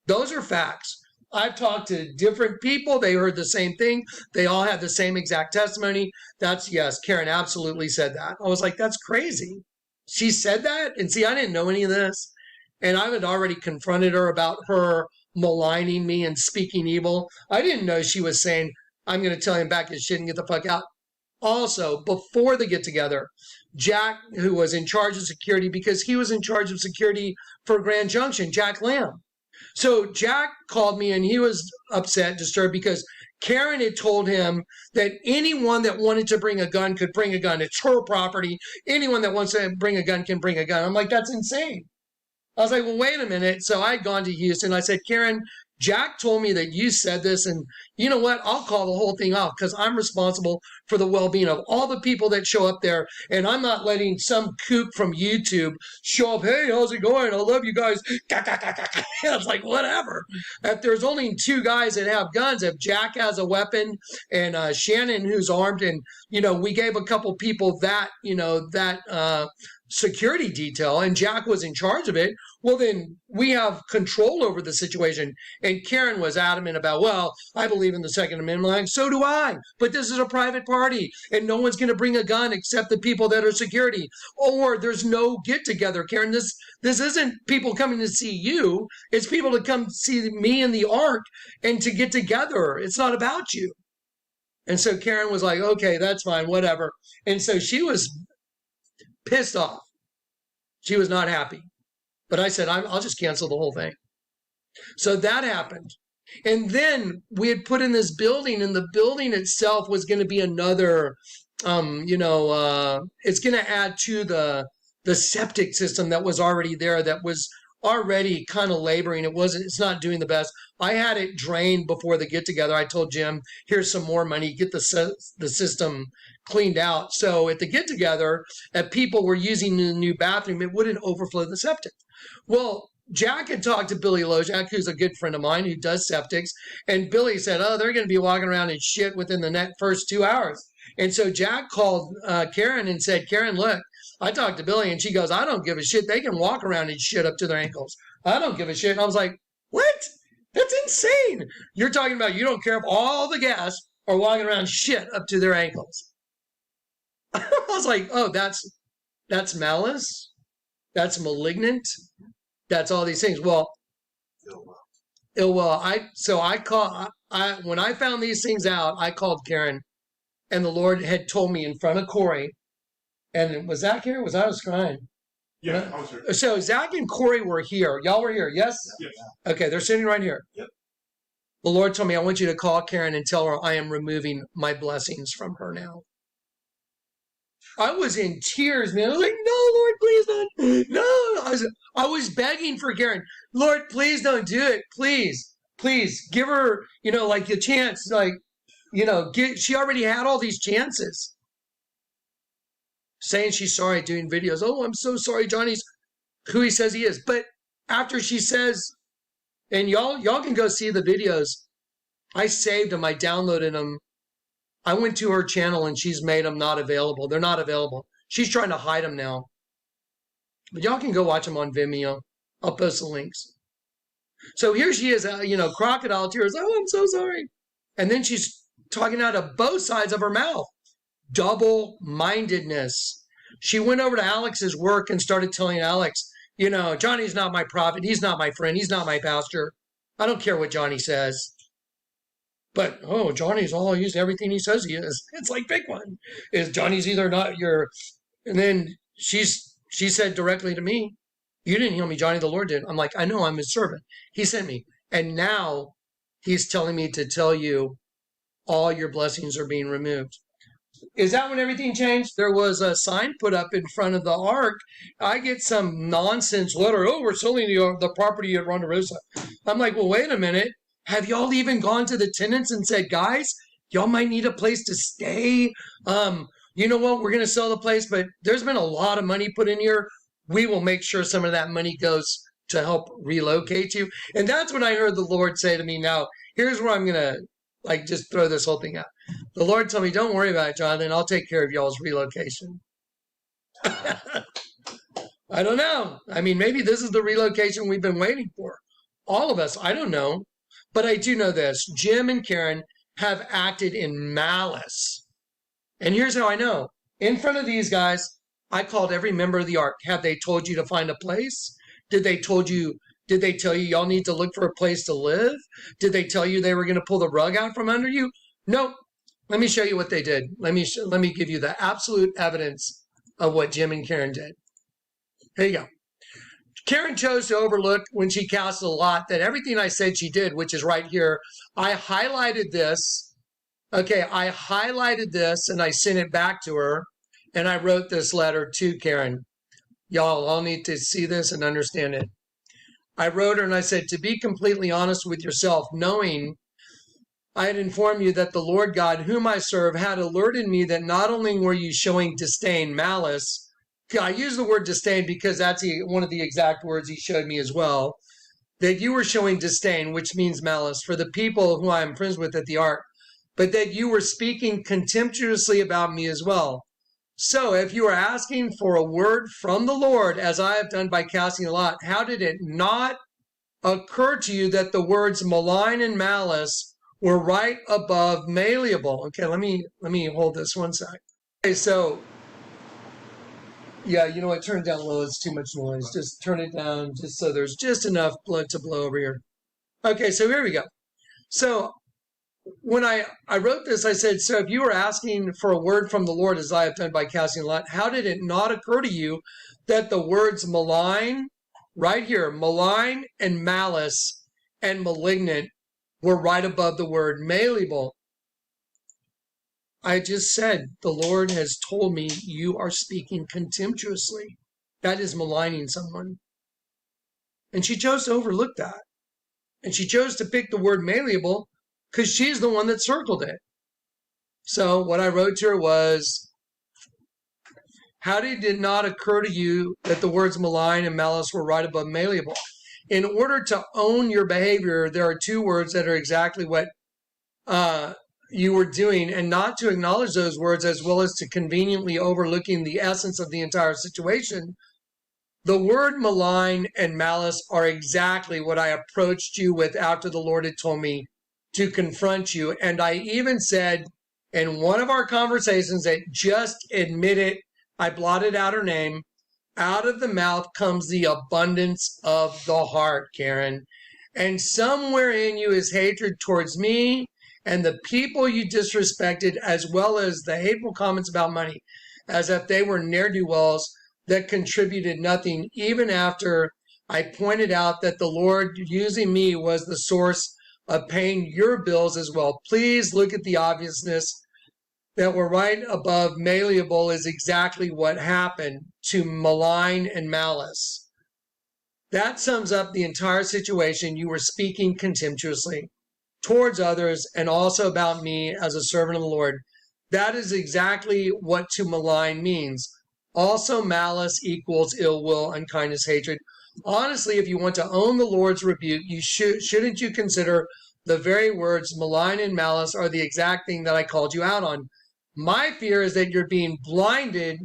Speaker 1: Those are facts. I've talked to different people. They heard the same thing. They all had the same exact testimony. Yes, Karen absolutely said that. I was like, that's crazy. She said that? And see, I didn't know any of this. And I had already confronted her about her maligning me and speaking evil. I didn't know she was saying, I'm going to tell him back his shit and get the fuck out. Also, before the get-together, Jack, who was in charge of security, because he was in charge of security for Grand Junction, Jack Lamb. So Jack called me and he was upset, disturbed, because Karen had told him that anyone that wanted to bring a gun could bring a gun. It's her property. Anyone that wants to bring a gun can bring a gun. I'm like, that's insane. I was like, well, wait a minute. So I had gone to Houston. I said, Karen, Jack told me that you said this, and you know what? I'll call the whole thing off because I'm responsible for the well-being of all the people that show up there, and I'm not letting some kook from YouTube show up, hey, how's it going? I love you guys. I was like, whatever. If there's only two guys that have guns, if Jack has a weapon and Shannon who's armed, and, we gave a couple people that, security detail, and Jack was in charge of it, well, then we have control over the situation. And Karen was adamant about, well, I believe in the Second Amendment. Like, so do I. But this is a private party, and no one's going to bring a gun except the people that are security. Or there's no get-together, Karen. This isn't people coming to see you. It's people to come see me and the Ark and to get together. It's not about you. And so Karen was like, okay, that's fine, whatever. And so she was pissed off. She was not happy. But I said, I'll just cancel the whole thing. So that happened. And then we had put in this building, and the building itself was going to be another, it's going to add to the septic system that was already there, that was already kind of laboring. It's not doing the best. I had it drained before the get-together. I told Jim, here's some more money, get the system cleaned out. So at the get-together, if people were using the new bathroom, it wouldn't overflow the septic. Well, Jack had talked to Billy Lojak, who's a good friend of mine who does septics, and Billy said, oh, they're going to be walking around in shit within the first 2 hours. And so Jack called Karen and said, Karen, look, I talked to Billy, and she goes, I don't give a shit. They can walk around in shit up to their ankles. I don't give a shit. And I was like, what? That's insane. You're talking about you don't care if all the guests are walking around shit up to their ankles. I was like, oh, that's malice. That's malignant. That's all these things. Well, when I found these things out, I called Karen, and the Lord had told me in front of Corey, and was Zach here? I was crying.
Speaker 3: Yeah, I was here.
Speaker 1: So Zach and Corey were here. Y'all were here, yes?
Speaker 3: Yes.
Speaker 1: Okay, they're sitting right here.
Speaker 2: Yep.
Speaker 1: The Lord told me, I want you to call Karen and tell her I am removing my blessings from her now. I was in tears, man. I was like, no, Lord, please don't. No. I was begging for Karen. Lord, please don't do it. Please. Please give her, like a chance. Like, she already had all these chances. Saying she's sorry, doing videos. Oh, I'm so sorry. Johnny's who he says he is. But after she says, and y'all can go see the videos. I saved them. I downloaded them. I went to her channel and she's made them not available. They're not available. She's trying to hide them now. But y'all can go watch them on Vimeo. I'll post the links. So here she is, crocodile tears. Oh, I'm so sorry. And then she's talking out of both sides of her mouth. Double-mindedness. She went over to Alex's work and started telling Alex, Johnny's not my prophet. He's not my friend. He's not my pastor. I don't care what Johnny says. But, Johnny's he's everything he says he is. It's like big one. Is Johnny's either not your... And then she said directly to me, you didn't heal me, Johnny, the Lord did. I'm like, I know, I'm his servant. He sent me. And now he's telling me to tell you all your blessings are being removed. Is that when everything changed? There was a sign put up in front of the ark. I get some nonsense letter. Oh, we're selling the property at Ronderosa. I'm like, well, wait a minute. Have y'all even gone to the tenants and said, guys, y'all might need a place to stay? You know what? We're going to sell the place, but there's been a lot of money put in here. We will make sure some of that money goes to help relocate you. And that's when I heard the Lord say to me, now, here's where I'm going to just throw this whole thing out. The Lord told me, don't worry about it, Jonathan. I'll take care of y'all's relocation. I don't know. I mean, maybe this is the relocation we've been waiting for. All of us, I don't know. But I do know this. Jim and Karen have acted in malice. And here's how I know. In front of these guys, I called every member of the ark. Have they told you to find a place? Did they tell you y'all need to look for a place to live? Did they tell you they were going to pull the rug out from under you? Nope. Let me show you what they did. Let me give you the absolute evidence of what Jim and Karen did. Here you go. Karen chose to overlook when she cast a lot that everything I said she did, which is right here. I highlighted this. Okay, I highlighted this and I sent it back to her. And I wrote this letter to Karen. Y'all all need to see this and understand it. I wrote her and I said, to be completely honest with yourself, knowing I had informed you that the Lord God, whom I serve, had alerted me that not only were you showing disdain, malice, I use the word disdain because that's one of the exact words he showed me as well, that you were showing disdain, which means malice, for the people who I am friends with at the ark, but that you were speaking contemptuously about me as well. So if you are asking for a word from the Lord, as I have done by casting a lot, how did it not occur to you that the words malign and malice were right above malleable? Okay, let me hold this one sec. Okay, so yeah, you know what? Turn it down low. It's too much noise. Just turn it down just so there's just enough blood to blow over here. Okay, so here we go. So when I wrote this, I said, so if you were asking for a word from the Lord, as I have done by casting a lot, how did it not occur to you that the words malign, right here, malign and malice and malignant were right above the word malleable? I just said, the Lord has told me you are speaking contemptuously. That is maligning someone. And she chose to overlook that. And she chose to pick the word malleable because she's the one that circled it. So what I wrote to her was, how did it not occur to you that the words malign and malice were right above malleable? In order to own your behavior, there are two words that are exactly what you were doing, and not to acknowledge those words as well as to conveniently overlooking the essence of the entire situation. The word malign and malice are exactly what I approached you with after the Lord had told me to confront you. And I even said in one of our conversations that just admit it, I blotted out her name. Out of the mouth comes the abundance of the heart, Karen. And somewhere in you is hatred towards me and the people you disrespected, as well as the hateful comments about money, as if they were ne'er-do-wells. that contributed nothing, even after I pointed out that the Lord using me was the source of paying your bills as well. Please look at the obviousness that we're right above malleable is exactly what happened to malign and malice. That sums up the entire situation. You were speaking contemptuously towards others and also about me as a servant of the Lord. That is exactly what to malign means. Also, malice equals ill will, unkindness, hatred. Honestly, if you want to own the Lord's rebuke, shouldn't you consider the very words malign and malice are the exact thing that I called you out on? My fear is that you're being blinded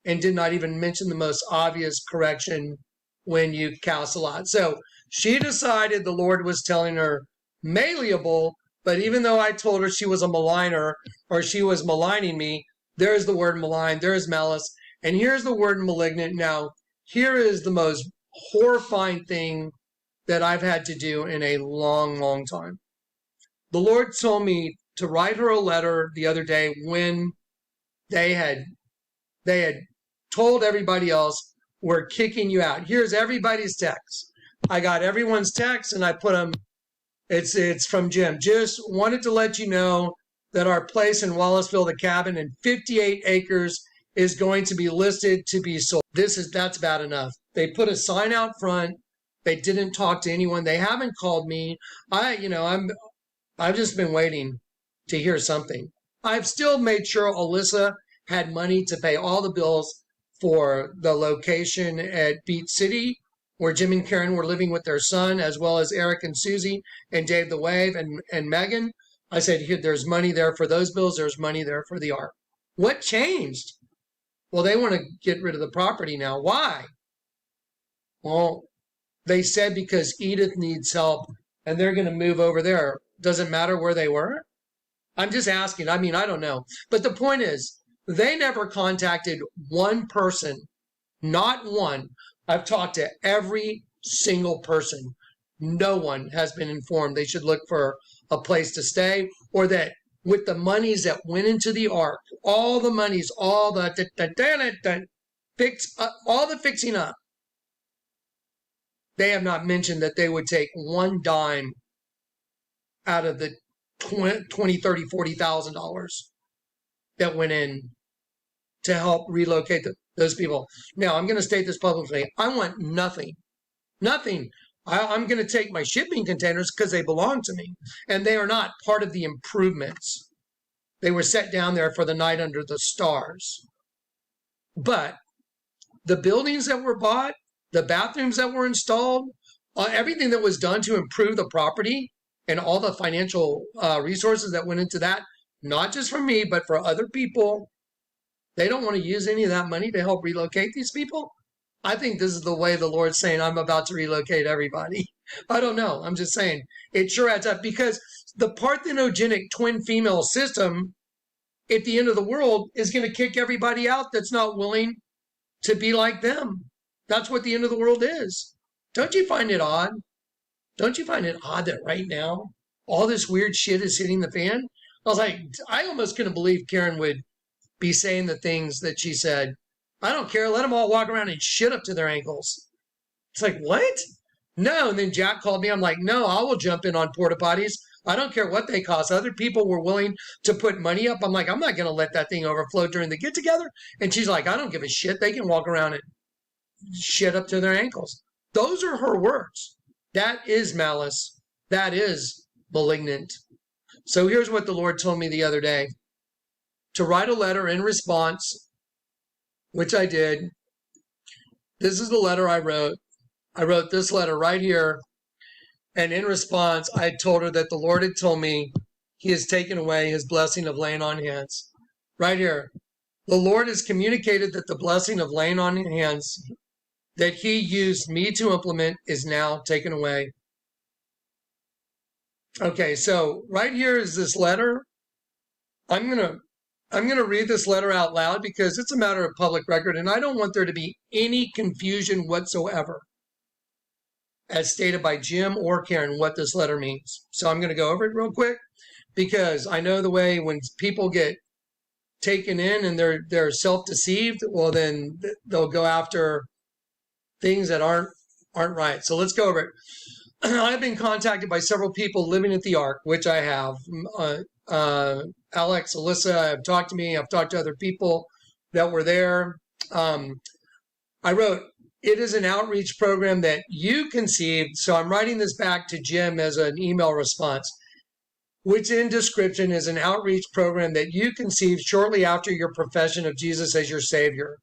Speaker 1: and did not even mention the most obvious correction when you cast a lot. So she decided the Lord was telling her malleable, but even though I told her she was a maligner or she was maligning me, there's the word malign, there's malice, and here's the word malignant. Now, here is the most horrifying thing that I've had to do in a long, long time. The Lord told me to write her a letter the other day when they had told everybody else, we're kicking you out. Here's everybody's text. I got everyone's text and I put them, it's from Jim. Just wanted to let you know that our place in Wallaceville, the cabin in 58 acres, is going to be listed to be sold. That's bad enough. They put a sign out front. They didn't talk to anyone. They haven't called me. I've just been waiting to hear something. I've still made sure Alyssa had money to pay all the bills for the location at Beach City, where Jim and Karen were living with their son, as well as Eric and Susie and Dave the Wave and Megan. I said, here, there's money there for those bills. There's money there for the art. What changed? Well, they want to get rid of the property now. Why? Well, they said because Edith needs help and they're going to move over there. Doesn't matter where they were? I'm just asking. I mean, I don't know. But the point is, they never contacted one person, not one. I've talked to every single person. No one has been informed they should look for a place to stay, or that with the monies that went into the ark, all the monies, all the fixing up, they have not mentioned that they would take one dime out of the $20, $30, $40,000 that went in to help relocate those people. Now, I'm going to state this publicly. I want nothing. Nothing. I'm going to take my shipping containers because they belong to me, and they are not part of the improvements. They were set down there for the night under the stars. But the buildings that were bought, the bathrooms that were installed, everything that was done to improve the property and all the financial resources that went into that, not just for me, but for other people, they don't want to use any of that money to help relocate these people. I think this is the way the Lord's saying, I'm about to relocate everybody. I don't know. I'm just saying it sure adds up, because the parthenogenic twin female system at the end of the world is going to kick everybody out that's not willing to be like them. That's what the end of the world is. Don't you find it odd? Don't you find it odd that right now all this weird shit is hitting the fan? I was like, I almost couldn't believe Karen would be saying the things that she said. I don't care. Let them all walk around and shit up to their ankles. It's like, what? No. And then Jack called me. I'm like, no, I will jump in on porta potties. I don't care what they cost. Other people were willing to put money up. I'm like, I'm not going to let that thing overflow during the get together. And she's like, I don't give a shit. They can walk around and shit up to their ankles. Those are her words. That is malice. That is malignant. So here's what the Lord told me the other day. To write a letter in response, which I did. This is the letter I wrote. I wrote this letter right here. And in response, I told her that the Lord had told me he has taken away his blessing of laying on hands. Right here. The Lord has communicated that the blessing of laying on hands that he used me to implement is now taken away. Okay, so right here is this letter. I'm gonna read this letter out loud because it's a matter of public record, and I don't want there to be any confusion whatsoever, as stated by Jim or Karen, what this letter means. So I'm going to go over it real quick, because I know the way when people get taken in and they're self-deceived, well, then they'll go after things that aren't right. So let's go over it. I've been contacted by several people living at the Ark, which I have. Alex, Alyssa have talked to me. I've talked to other people that were there. I wrote, it is an outreach program that you conceived. So I'm writing this back to Jim as an email response, which in description is an outreach program that you conceived shortly after your profession of Jesus as your Savior.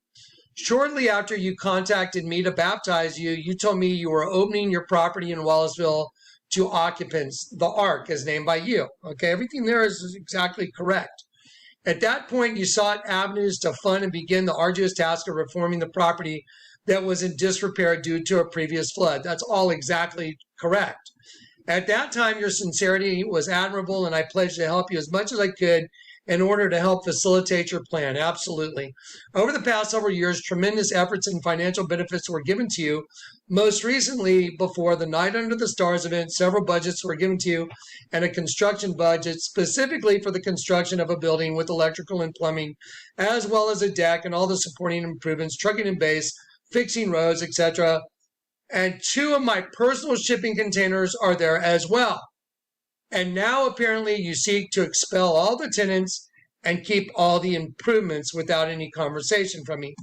Speaker 1: Shortly after you contacted me to baptize you, you told me you were opening your property in Wallaceville to occupants. The Ark is named by you. Okay, everything there is exactly correct. At that point, you sought avenues to fund and begin the arduous task of reforming the property that was in disrepair due to a previous flood. That's all exactly correct. At that time, your sincerity was admirable, and I pledged to help you as much as I could in order to help facilitate your plan. Absolutely. Over the past several years, tremendous efforts and financial benefits were given to you. Most recently, before the Night Under the Stars event, several budgets were given to you and a construction budget specifically for the construction of a building with electrical and plumbing, as well as a deck and all the supporting improvements, trucking and base, fixing roads, etc. And 2 of my personal shipping containers are there as well. And now apparently you seek to expel all the tenants and keep all the improvements without any conversation from me.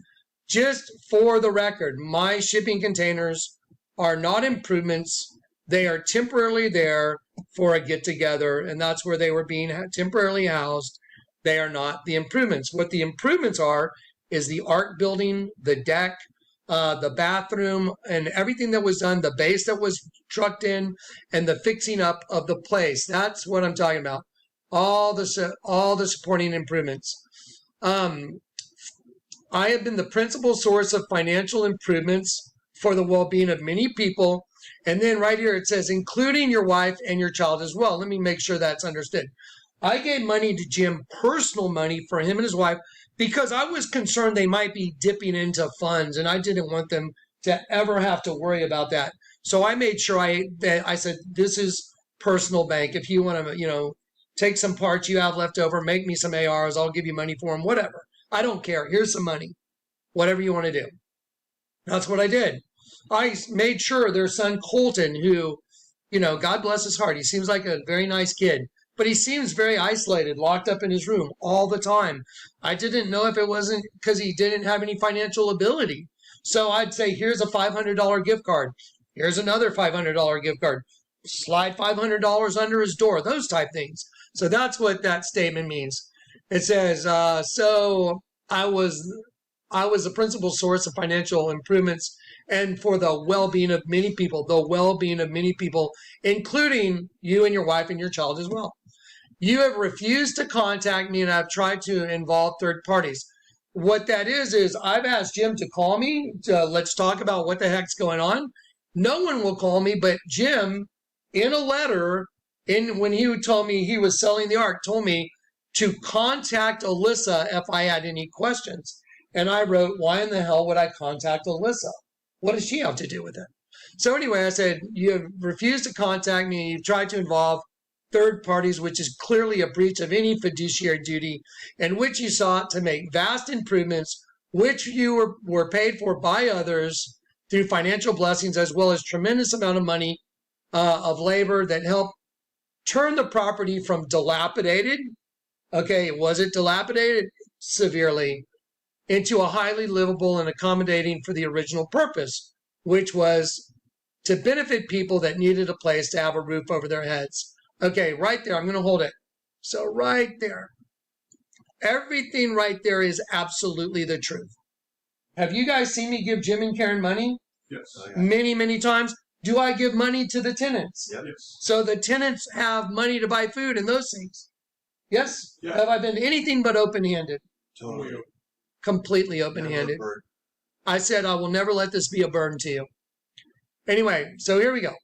Speaker 1: Just for the record, my shipping containers are not improvements. They are temporarily there for a get-together, and that's where they were being temporarily housed. They are not the improvements. What the improvements are is the Ark building, the deck, the bathroom, and everything that was done, the base that was trucked in, and the fixing up of the place. That's what I'm talking about. All the supporting improvements. I have been the principal source of financial improvements for the well-being of many people. And then right here it says, including your wife and your child as well. Let me make sure that's understood. I gave money to Jim, personal money for him and his wife, because I was concerned they might be dipping into funds, and I didn't want them to ever have to worry about that. So I made sure I said, this is personal bank. If you want to, take some parts you have left over, make me some ARs, I'll give you money for them, whatever. I don't care. Here's some money. Whatever you want to do. That's what I did. I made sure their son Colton, who, God bless his heart, he seems like a very nice kid, but he seems very isolated, locked up in his room all the time. I didn't know if it wasn't because he didn't have any financial ability. So I'd say, here's a $500 gift card. Here's another $500 gift card. Slide $500 under his door, those type things. So that's what that statement means. It says, so I was the principal source of financial improvements and for the well-being of many people, including you and your wife and your child as well. You have refused to contact me, and I've tried to involve third parties. What that is I've asked Jim to call me. Let's talk about what the heck's going on. No one will call me, but Jim, in a letter, when he told me he was selling the Ark, told me to contact Alyssa if I had any questions. And I wrote, why in the hell would I contact Alyssa? What does she have to do with it? So anyway, I said, you have refused to contact me. You've tried to involve third parties, which is clearly a breach of any fiduciary duty, in which you sought to make vast improvements, which you were paid for by others through financial blessings, as well as tremendous amount of money of labor that helped turn the property from dilapidated. Okay, was it dilapidated? Severely. Into a highly livable and accommodating for the original purpose, which was to benefit people that needed a place to have a roof over their heads. Okay, right there, I'm going to hold it. So right there, everything right there is absolutely the truth. Have you guys seen me give Jim and Karen money?
Speaker 3: Yes.
Speaker 1: Many, many times. Do I give money to the tenants?
Speaker 2: Yep.
Speaker 3: Yes.
Speaker 1: So the tenants have money to buy food and those things. Yes?
Speaker 3: Yeah.
Speaker 1: Have I been anything but open-handed?
Speaker 2: Totally.
Speaker 1: Completely
Speaker 2: Never
Speaker 1: open-handed.
Speaker 2: a bird.
Speaker 1: I said I will never let this be a burden to you. Anyway, so here we go.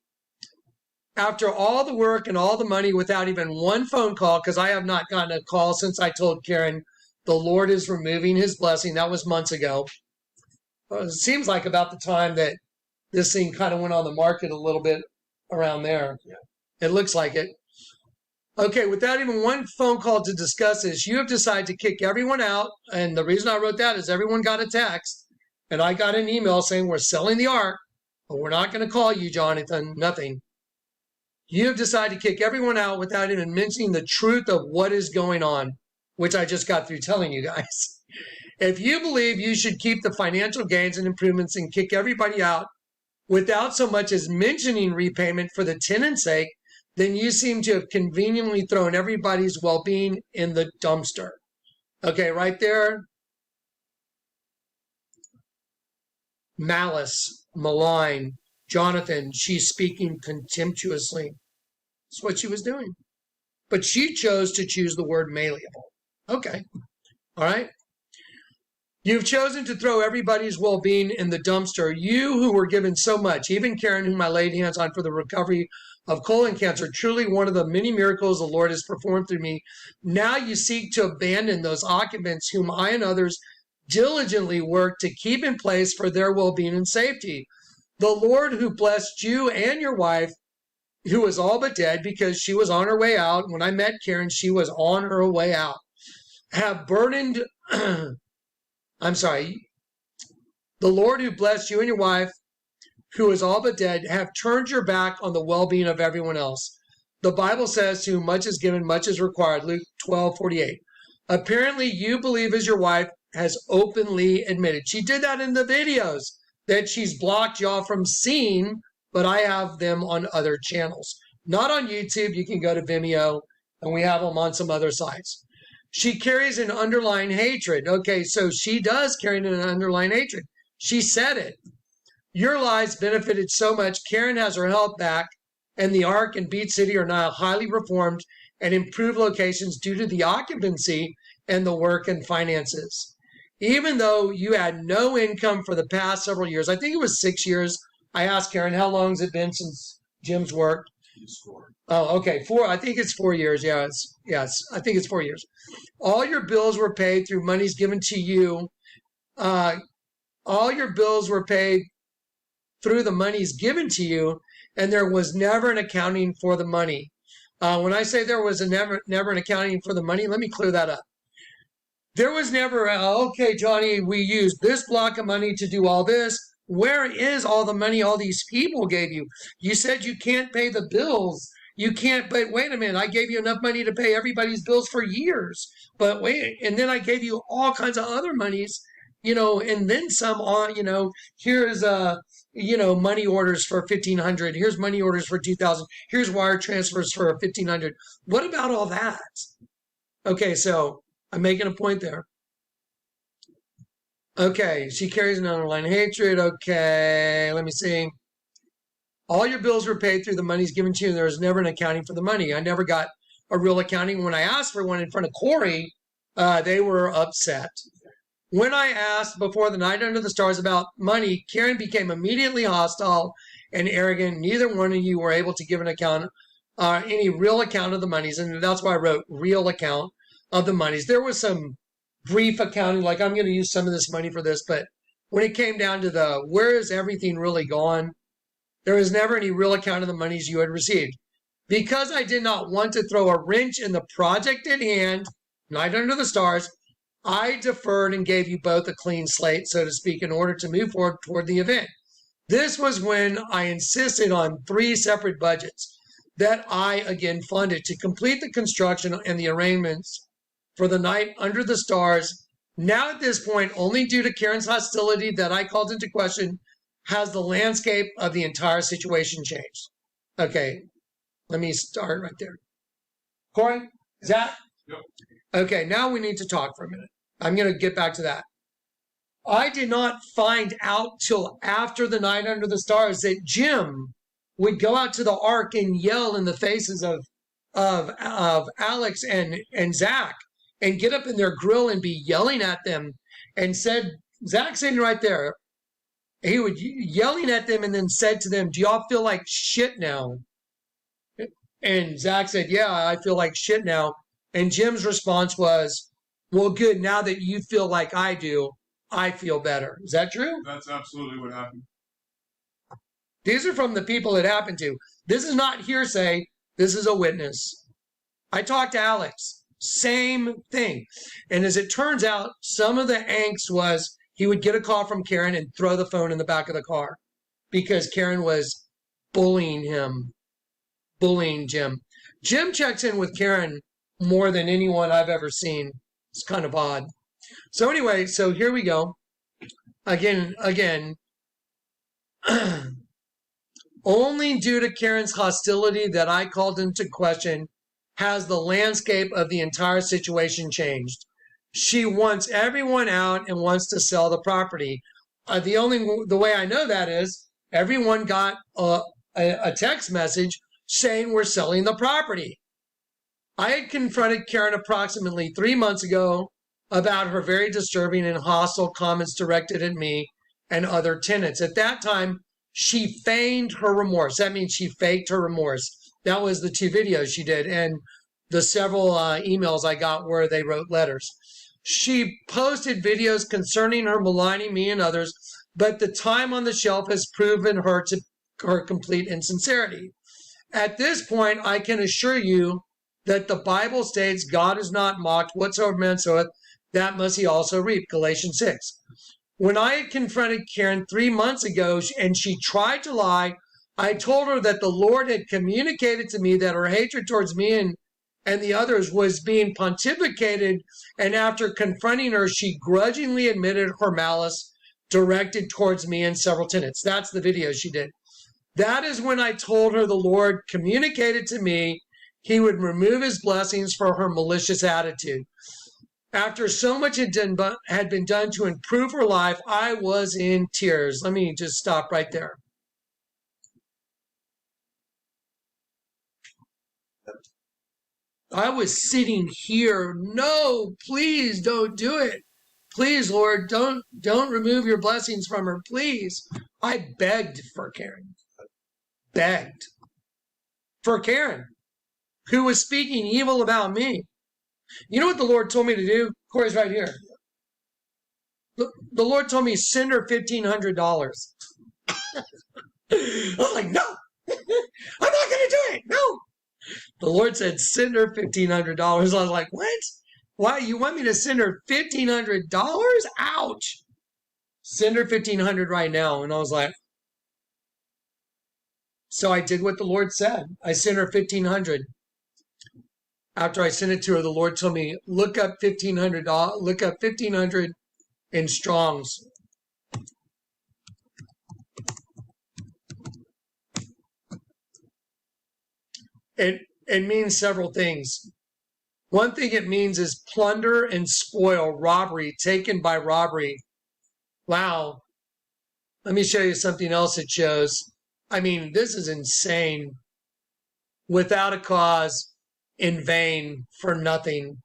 Speaker 1: After all the work and all the money without even one phone call, because I have not gotten a call since I told Karen the Lord is removing his blessing. That was months ago. It seems like about the time that this thing kind of went on the market a little bit around there.
Speaker 2: Yeah.
Speaker 1: It looks like it. Okay, without even one phone call to discuss this, you have decided to kick everyone out. And the reason I wrote that is everyone got a text and I got an email saying we're selling the ark, but we're not going to call you, Jonathan, nothing. You have decided to kick everyone out without even mentioning the truth of what is going on, which I just got through telling you guys. If you believe you should keep the financial gains and improvements and kick everybody out without so much as mentioning repayment for the tenant's sake, then you seem to have conveniently thrown everybody's well-being in the dumpster. Okay, right there. Malice, malign, Jonathan, she's speaking contemptuously. That's what she was doing. But she chose to choose the word malleable. Okay, all right. You've chosen to throw everybody's well-being in the dumpster. You who were given so much, even Karen, whom I laid hands on for the recovery of colon cancer, truly one of the many miracles the Lord has performed through me. Now you seek to abandon those occupants whom I and others diligently work to keep in place for their well-being and safety. The Lord who blessed you and your wife, who was all but dead because she was on her way out. When I met Karen, she was on her way out. Have burdened... I'm sorry, the Lord who blessed you and your wife, who is all but dead, have turned your back on the well-being of everyone else. The Bible says, to whom much is given, much is required, Luke 12:48. Apparently, you believe as your wife has openly admitted. She did that in the videos that she's blocked y'all from seeing, but I have them on other channels. Not on YouTube. You can go to Vimeo, and we have them on some other sites. She carries an underlying hatred. Okay, so she does carry an underlying hatred. She said it. Your lives benefited so much. Karen has her health back, and the Ark and Beach City are now highly reformed and improved locations due to the occupancy and the work and finances. Even though you had no income for the past several years, I think it was 6 years. I asked Karen, how long has it been since Jim's worked? Oh, okay. I think it's 4 years. Yes, I think it's 4 years. All your bills were paid through monies given to you. All your bills were paid through the monies given to you, and there was never an accounting for the money. When I say there was never an accounting for the money, let me clear that up. There was never, okay, Johnny, we used this block of money to do all this. Where is all the money all these people gave you? You said you can't pay the bills. You can't, but wait a minute, I gave you enough money to pay everybody's bills for years. But wait, and then I gave you all kinds of other monies, and then some on, here's, money orders for $1,500. Here's money orders for $2,000. Here's wire transfers for $1,500. What about all that? Okay, so I'm making a point there. Okay, she carries an underlying hatred. Okay, let me see. All your bills were paid through the monies given to you. There was never an accounting for the money. I never got a real accounting. When I asked for one in front of Corey, they were upset. When I asked before the night under the stars about money, Karen became immediately hostile and arrogant. Neither one of you were able to give an account, any real account of the monies. And that's why I wrote real account of the monies. There was some brief accounting, like I'm going to use some of this money for this. But when it came down to where is everything really gone, there was never any real account of the monies you had received. Because I did not want to throw a wrench in the project at hand, night under the stars, I deferred and gave you both a clean slate, so to speak, in order to move forward toward the event. This was when I insisted on 3 separate budgets that I again funded to complete the construction and the arrangements for the night under the stars. Now at this point, only due to Karen's hostility that I called into question, has the landscape of the entire situation changed. Okay, let me start right there. Corey, Zach?
Speaker 3: Yep.
Speaker 1: Okay, now we need to talk for a minute. I'm going to get back to that. I did not find out till after the night under the stars that Jim would go out to the Ark and yell in the faces of Alex and Zach and get up in their grill and be yelling at them and said, Zach sitting right there, he would yelling at them and then said to them, do y'all feel like shit now? And Zach said, yeah, I feel like shit now. And Jim's response was, well, good. Now that you feel like I do, I feel better. Is that true?
Speaker 3: That's absolutely what happened.
Speaker 1: These are from the people it happened to. This is not hearsay. This is a witness. I talked to Alex, same thing. And as it turns out, some of the angst was he would get a call from Karen and throw the phone in the back of the car because Karen was bullying Jim. Jim checks in with Karen more than anyone I've ever seen. It's kind of odd. So anyway, so here we go. Again, only due to Karen's hostility that I called into question has the landscape of the entire situation changed. She wants everyone out and wants to sell the property. The way I know that is everyone got a text message saying we're selling the property. I had confronted Karen approximately 3 months ago about her very disturbing and hostile comments directed at me and other tenants. At that time, she feigned her remorse. That means she faked her remorse. That was the 2 videos she did and the several emails I got where they wrote letters. She posted videos concerning her maligning me and others, but the time on the shelf has proven her complete insincerity. At this point, I can assure you that the Bible states God is not mocked. Whatsoever man soweth, that must he also reap. Galatians 6. When I had confronted Karen 3 months ago and she tried to lie, I told her that the Lord had communicated to me that her hatred towards me and the others was being pontificated, and after confronting her, she grudgingly admitted her malice directed towards me and several tenants. That's the video she did. That is when I told her the Lord communicated to me he would remove his blessings for her malicious attitude. After so much had been done to improve her life, I was in tears. Let me just stop right there. I was sitting here. No, please don't do it. Please, Lord, don't remove your blessings from her. Please. I begged for Karen. Begged for Karen, who was speaking evil about me. You know what the Lord told me to do? Corey's right here. The Lord told me, send her $1,500. I was like, no, I'm not going to do it. No. The Lord said, send her $1,500. I was like, what? Why? You want me to send her $1,500? Ouch. Send her $1,500 right now. And I was like, so I did what the Lord said. I sent her $1,500. After I sent it to her, the Lord told me, look up $1,500. Look up $1,500 in Strong's. It means several things. One thing it means is plunder and spoil, robbery, taken by robbery. Wow. Let me show you something else it shows. I mean, this is insane. Without a cause, in vain, for nothing.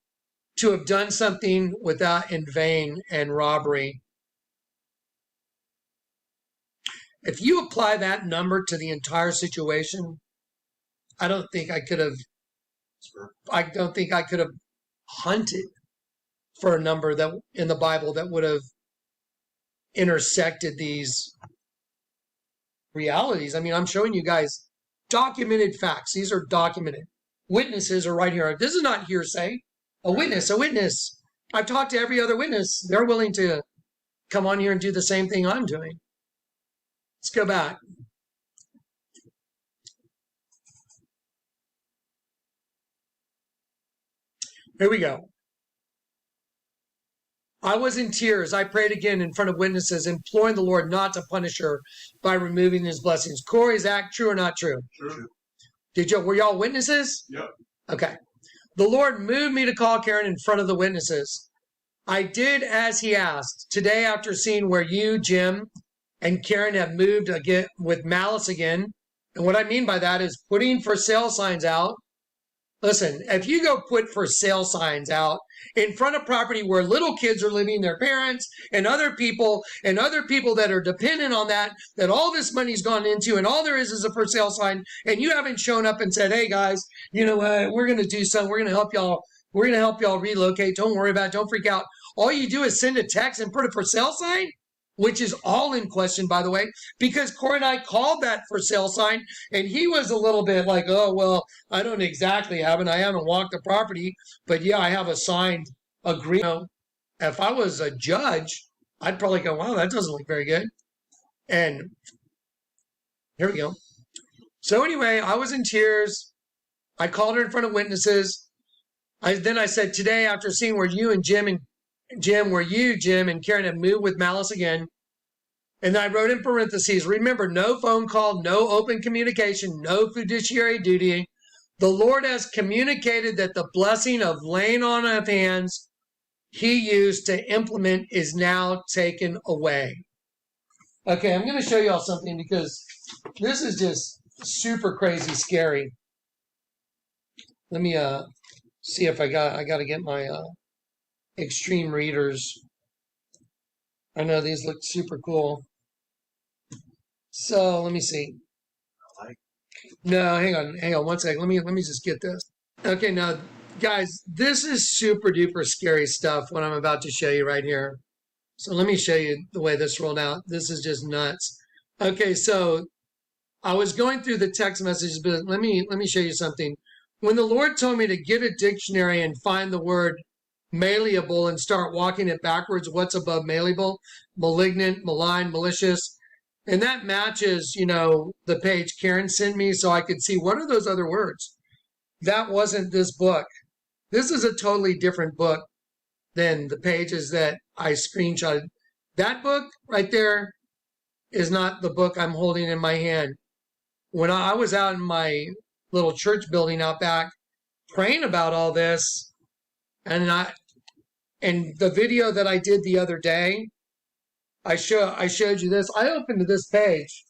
Speaker 1: To have done something without in vain and robbery. If you apply that number to the entire situation, I don't think I could have hunted for a number that in the Bible that would have intersected these realities. I mean, I'm showing you guys documented facts. These are documented. Witnesses are right here. This is not hearsay. A witness. I've talked to every other witness. They're willing to come on here and do the same thing I'm doing. Let's go back. Here we go. I was in tears. I prayed again in front of witnesses, imploring the Lord not to punish her by removing his blessings. Corey's act, true or not true?
Speaker 3: True.
Speaker 1: Were y'all witnesses?
Speaker 3: Yep.
Speaker 1: Okay. The Lord moved me to call Karen in front of the witnesses. I did as he asked. Today, after seeing where you, Jim, and Karen have moved again with malice again, and what I mean by that is putting for sale signs out. Listen, if you go put for sale signs out in front of property where little kids are living, their parents and other people that are dependent on that all this money's gone into, and all there is a for sale sign, and you haven't shown up and said, hey guys, you know what, we're going to do something. We're going to help y'all relocate. Don't worry about it. Don't freak out. All you do is send a text and put a for sale sign. which is all in question, by the way, because Corey and I called that for sale sign, and he was a little bit like, oh, well, I don't exactly have it. I haven't walked the property, but yeah, I have a signed agreement. If I was a judge, I'd probably go, wow, that doesn't look very good. And here we go. So anyway, I was in tears. I called her in front of witnesses. Then I said, today, after seeing where you and Jim and Karen have moved with malice again. And I wrote in parentheses, remember, no phone call, no open communication, no fiduciary duty. The Lord has communicated that the blessing of laying on of hands he used to implement is now taken away. Okay, I'm going to show you all something because this is just super crazy scary. Let me see if I got to get my extreme readers. I know these look super cool. So let me see. No, hang on one second. Let me just get this. Okay, now guys, this is super duper scary stuff, what I'm about to show you right here. So let me show you the way this rolled out. This is just nuts. Okay, so I was going through the text messages, but let me show you something. When the Lord told me to get a dictionary and find the word malleable and start walking it backwards, what's above malleable? Malignant, malign, malicious. And that matches, the page Karen sent me so I could see what are those other words. That wasn't this book. This is a totally different book than the pages that I screenshotted. That book right there is not the book I'm holding in my hand. When I was out in my little church building out back praying about all this, and the video that I did the other day, I showed you this. I opened to this page.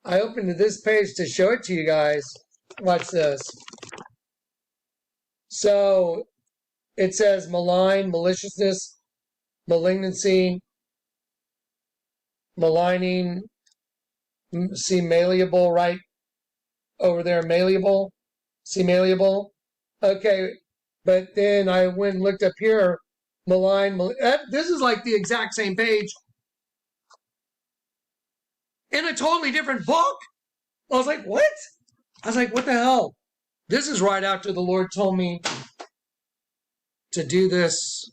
Speaker 1: I opened to this page to show it to you guys. Watch this. So it says malign, maliciousness, malignancy, maligning. See malleable right over there, malleable. See malleable. Okay, but then I went and looked up here, malign. This is like the exact same page in a totally different book. I was like, what? I was like, what the hell? This is right after the Lord told me to do this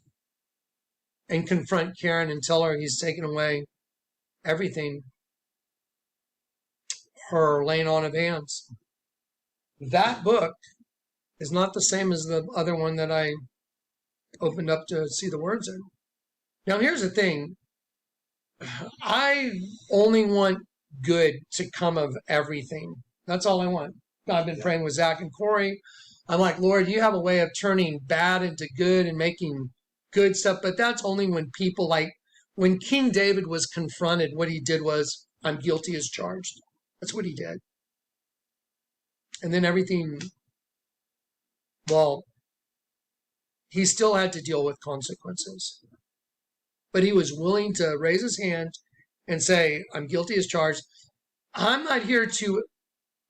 Speaker 1: and confront Karen and tell her he's taken away everything. Her laying on of hands. That book is not the same as the other one that I opened up to see the words in. Now, here's the thing. I only want good to come of everything. That's all I want. I've been praying with Zach and Corey. I'm like, Lord, you have a way of turning bad into good and making good stuff. But that's only when people when King David was confronted, what he did was, I'm guilty as charged. That's what he did. And then everything, well, he still had to deal with consequences. But he was willing to raise his hand and say, I'm guilty as charged. I'm not here to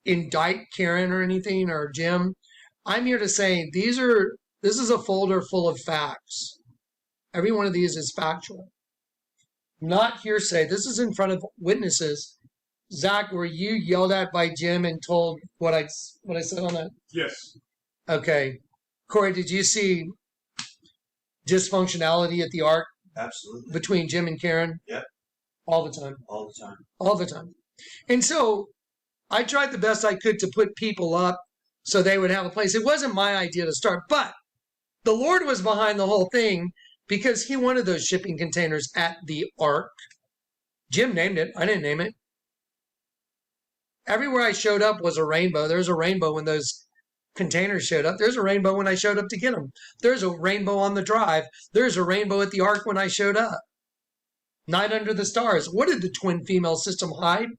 Speaker 1: indict Karen or anything or Jim. I'm here to say this is a folder full of facts. Every one of these is factual. Not hearsay. This is in front of witnesses. Zach, were you yelled at by Jim and told what I said on that?
Speaker 3: Yes.
Speaker 1: Okay. Corey, did you see dysfunctionality at the Ark?
Speaker 2: Absolutely.
Speaker 1: Between Jim and Karen?
Speaker 2: Yep.
Speaker 1: All the time.
Speaker 2: All the time.
Speaker 1: All the time. And so I tried the best I could to put people up so they would have a place. It wasn't my idea to start, but the Lord was behind the whole thing because he wanted those shipping containers at the Ark. Jim named it. I didn't name it. Everywhere I showed up was a rainbow. There's a rainbow when those containers showed up. There's a rainbow when I showed up to get them. There's a rainbow on the drive. There's a rainbow at the Ark when I showed up. Night under the stars. What did the twin female system hide?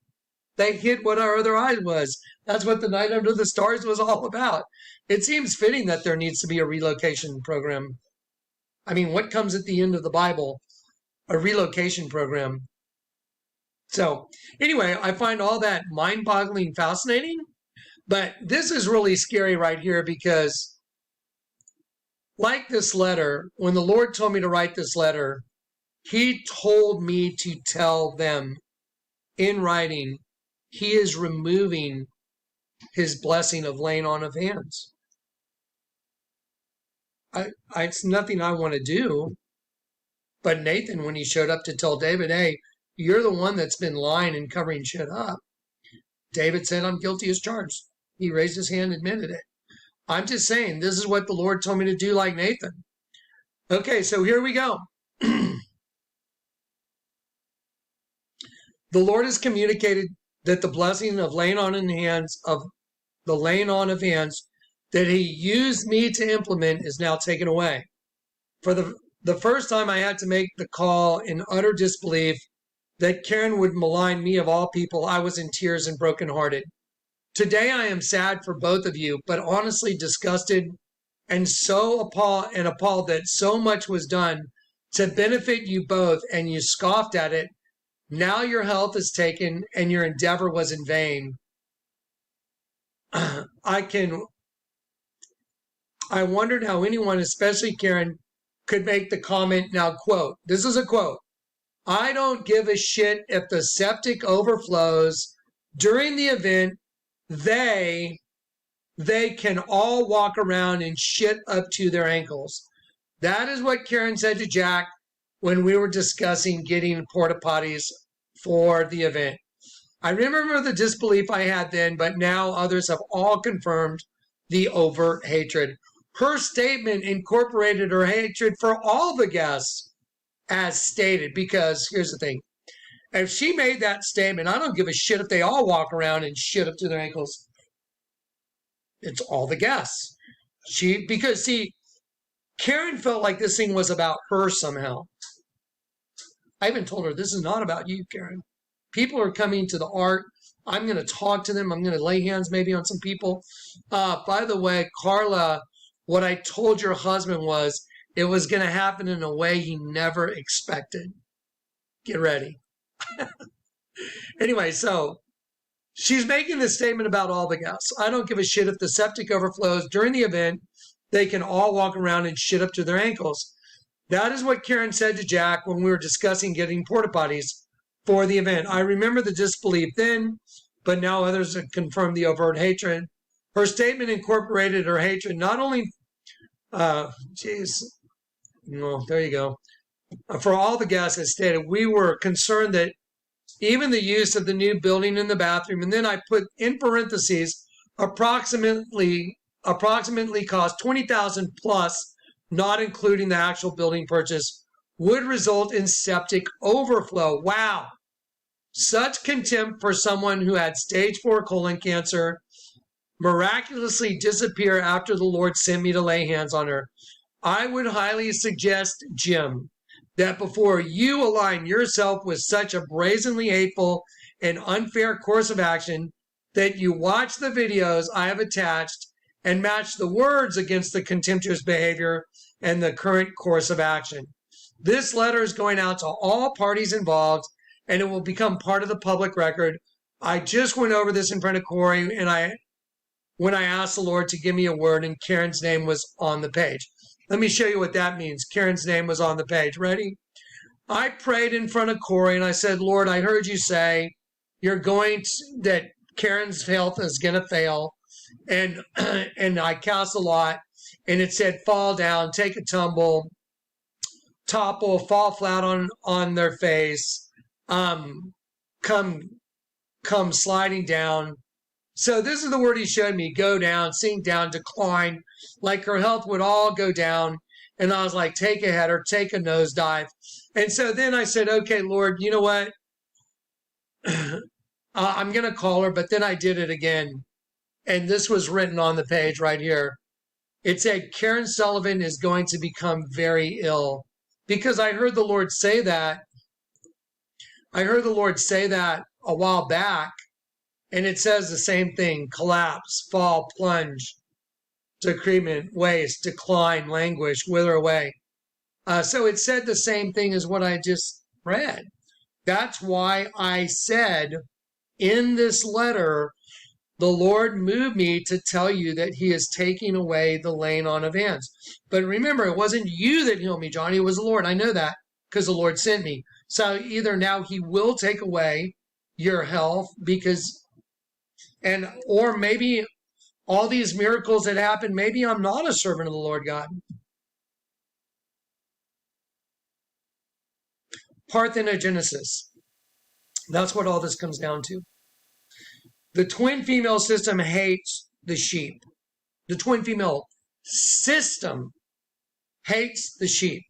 Speaker 1: They hid what our other eye was. That's what the Night Under the Stars was all about. It seems fitting that there needs to be a relocation program. I mean, what comes at the end of the Bible? A relocation program. So, anyway, I find all that mind-boggling fascinating. But this is really scary right here because, like this letter, when the Lord told me to write this letter, He told me to tell them in writing, he is removing his blessing of laying on of hands. It's nothing I want to do. But Nathan, when he showed up to tell David, hey, you're the one that's been lying and covering shit up, David said, I'm guilty as charged. He raised his hand and admitted it. I'm just saying, this is what the Lord told me to do, like Nathan. Okay, so here we go. The Lord has communicated that the blessing of laying on in hands, of the laying on of hands that he used me to implement is now taken away. For the first time I had to make the call in utter disbelief that Karen would malign me of all people, I was in tears and brokenhearted. Today I am sad for both of you, but honestly disgusted and so appalled that so much was done to benefit you both and you scoffed at it. Now your health is taken and your endeavor was in vain. I wondered how anyone, especially Karen, could make the comment, now quote, this is a quote, I don't give a shit if the septic overflows during the event. They can all walk around and shit up to their ankles. That is what Karen said to Jack when we were discussing getting porta potties for the event. I remember the disbelief I had then, but now others have all confirmed the overt hatred. Her statement incorporated her hatred for all the guests as stated, because here's the thing. If she made that statement, I don't give a shit if they all walk around and shit up to their ankles. It's all the guests. Because Karen felt like this thing was about her somehow. I even told her, this is not about you, Karen. People are coming to the art. I'm going to talk to them. I'm going to lay hands maybe on some people. By the way, Carla, what I told your husband was it was going to happen in a way he never expected. Get ready. Anyway, so she's making this statement about all the guests. I don't give a shit if the septic overflows during the event. They can all walk around and shit up to their ankles. That is what Karen said to Jack when we were discussing getting porta potties for the event. I remember the disbelief then, but now others have confirmed the overt hatred. Her statement incorporated her hatred not only, there you go. For all the guests, as stated, we were concerned that even the use of the new building in the bathroom, and then I put in parentheses, approximately cost $20,000 plus, not including the actual building purchase, would result in septic overflow. Wow. Such contempt for someone who had stage 4 colon cancer miraculously disappear after the Lord sent me to lay hands on her. I would highly suggest, Jim, that before you align yourself with such a brazenly hateful and unfair course of action, that you watch the videos I have attached and match the words against the contemptuous behavior and the current course of action. This letter is going out to all parties involved, and it will become part of the public record. I just went over this in front of Corey, and when I asked the Lord to give me a word, and Karen's name was on the page. Let me show you what that means. Karen's name was on the page. Ready? I prayed in front of Corey, and I said, Lord, I heard you say that Karen's health is going to fail. And I cast a lot, and it said, fall down, take a tumble, topple, fall flat on their face, come sliding down. So this is the word he showed me, go down, sink down, decline, like her health would all go down. And I was like, take a header, take a nosedive. And so then I said, okay, Lord, you know what? I'm going to call her, but then I did it again. And this was written on the page right here. It said, Karen Sullivan is going to become very ill. Because I heard the Lord say that. I heard the Lord say that a while back. And it says the same thing, collapse, fall, plunge, decrement, waste, decline, languish, wither away. So it said the same thing as what I just read. That's why I said in this letter, the Lord moved me to tell you that he is taking away the laying on of hands. But remember, it wasn't you that healed me, Johnny. It was the Lord. I know that. because the Lord sent me. So either now he will take away your health or maybe all these miracles that happen, maybe I'm not a servant of the Lord God. Parthenogenesis. That's what all this comes down to. The twin female system hates the sheep. The twin female system hates the sheep.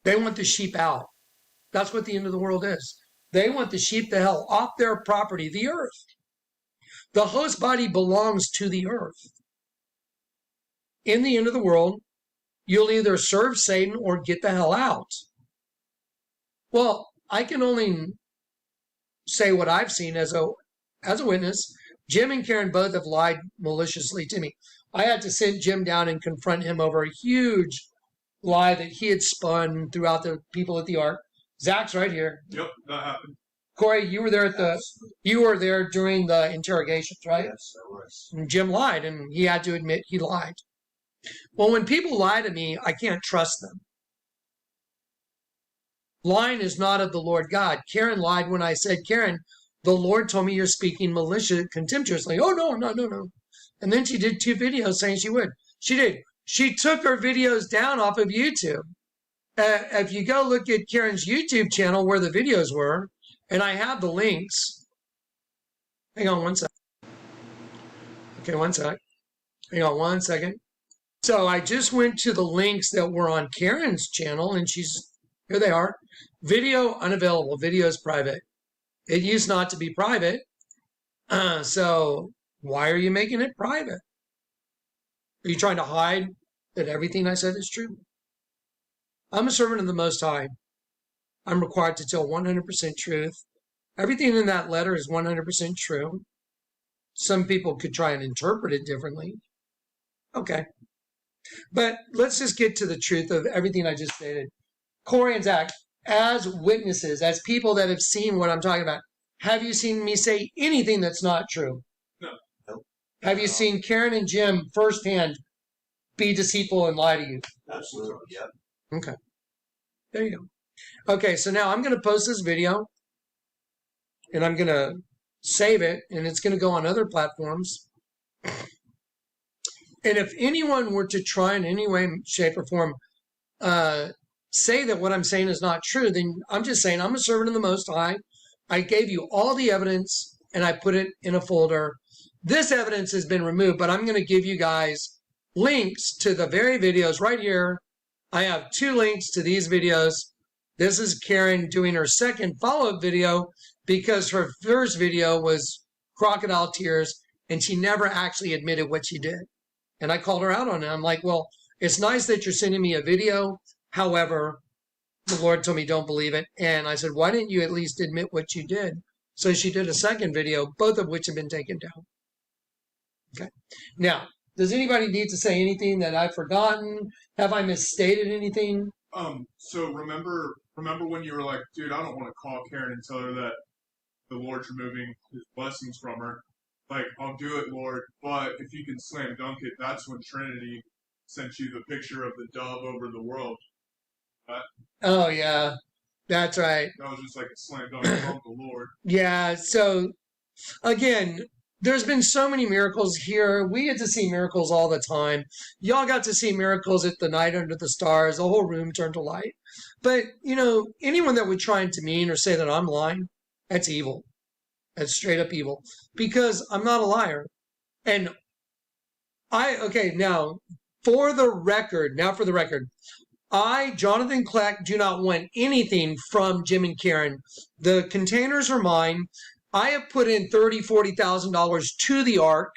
Speaker 1: They want the sheep out. That's what the end of the world is. They want the sheep the hell off their property, the earth. The host body belongs to the earth. In the end of the world, you'll either serve Satan or get the hell out. Well, I can only say what I've seen as a witness. Jim and Karen both have lied maliciously to me. I had to sit Jim down and confront him over a huge lie that he had spun throughout the people at the Ark. Zach's right here.
Speaker 3: Yep, that happened.
Speaker 1: Corey, you were there during the interrogations, right?
Speaker 2: Yes, I was.
Speaker 1: And Jim lied, and he had to admit he lied. Well, when people lie to me, I can't trust them. Lying is not of the Lord God. Karen lied when I said, Karen, the Lord told me you're speaking contemptuously. Oh, no. And then she did 2 videos saying she would. She did. She took her videos down off of YouTube. If you go look at Karen's YouTube channel where the videos were, and I have the links. Hang on one sec. Okay, one sec. Hang on one second. So I just went to the links that were on Karen's channel, and here they are. Video unavailable. Video is private. It used not to be private. So why are you making it private? Are you trying to hide that everything I said is true? I'm a servant of the Most High. I'm required to tell 100% truth. Everything in that letter is 100% true. Some people could try and interpret it differently. Okay. But let's just get to the truth of everything I just stated. Corey and Zach, as witnesses, as people that have seen what I'm talking about, have you seen me say anything that's not true?
Speaker 3: No.
Speaker 2: Nope.
Speaker 1: Have you seen Karen and Jim firsthand be deceitful and lie to you?
Speaker 2: Absolutely. Yep.
Speaker 1: Okay. There you go. Okay, so now I'm going to post this video, and I'm going to save it, and it's going to go on other platforms. And if anyone were to try in any way, shape, or form say that what I'm saying is not true, then I'm just saying I'm a servant of the Most High. I gave you all the evidence, and I put it in a folder. This evidence has been removed, but I'm going to give you guys links to the very videos right here. I have 2 links to these videos. This is Karen doing her second follow-up video because her first video was crocodile tears, and she never actually admitted what she did. And I called her out on it. I'm like, well, it's nice that you're sending me a video. However, the Lord told me don't believe it. And I said, why didn't you at least admit what you did? So she did a second video, both of which have been taken down. Okay. Now, does anybody need to say anything that I've forgotten? Have I misstated anything?
Speaker 3: So remember when you were like, dude, I don't want to call Karen and tell her that the Lord's removing his blessings from her. Like, I'll do it, Lord, but if you can slam dunk it, that's when Trinity sent you the picture of the dove over the world.
Speaker 1: Oh, yeah, that's right.
Speaker 3: That was just like a slam dunk from the Lord.
Speaker 1: Yeah, so, again, there's been so many miracles here. We get to see miracles all the time. Y'all got to see miracles at the night under the stars. The whole room turned to light. But, anyone that would try and demean or say that I'm lying, that's evil. That's straight up evil. Because I'm not a liar. And now, for the record, I, Jonathan Kleck, do not want anything from Jim and Karen. The containers are mine. I have put in $30,000, $40,000 to the Ark,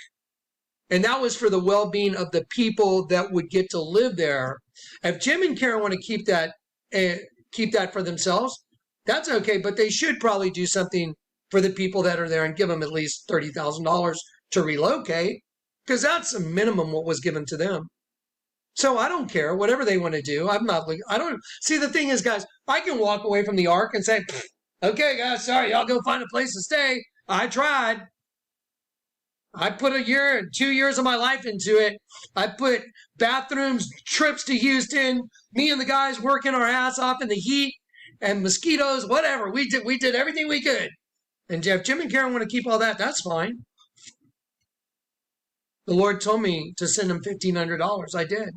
Speaker 1: and that was for the well-being of the people that would get to live there. If Jim and Karen want to keep that for themselves, that's okay, but they should probably do something for the people that are there and give them at least $30,000 to relocate, because that's a minimum what was given to them. So I don't care, whatever they want to do. See, the thing is, guys, I can walk away from the Ark and say, okay, guys, sorry, y'all go find a place to stay. I tried. I put a year and 2 years of my life into it. I put bathrooms, trips to Houston, me and the guys working our ass off in the heat and mosquitoes, whatever. We did everything we could. And if Jim and Karen want to keep all that, that's fine. The Lord told me to send them $1,500. I did.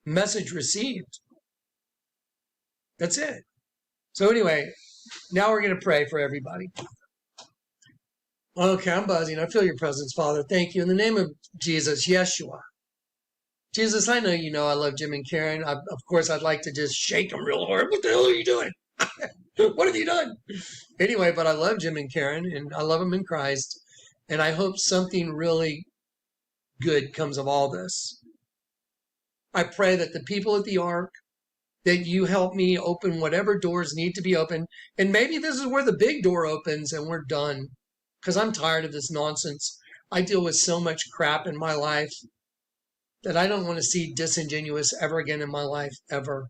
Speaker 1: Message received. That's it. So anyway, now we're going to pray for everybody. Okay, I'm buzzing. I feel your presence, Father. Thank you. In the name of Jesus, Yeshua. Jesus, I know you know I love Jim and Karen. Of course, I'd like to just shake them real hard. What the hell are you doing? What have you done? Anyway, but I love Jim and Karen, and I love them in Christ. And I hope something really good comes of all this. I pray that the people at the Ark, that you help me open whatever doors need to be opened. And maybe this is where the big door opens and we're done. Because I'm tired of this nonsense. I deal with so much crap in my life that I don't want to see disingenuous ever again in my life, ever.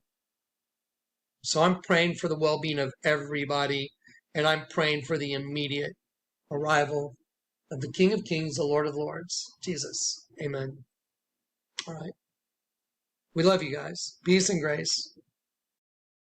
Speaker 1: So I'm praying for the well-being of everybody, and I'm praying for the immediate arrival of the King of Kings, the Lord of Lords, Jesus. Amen. All right. We love you guys. Peace and grace.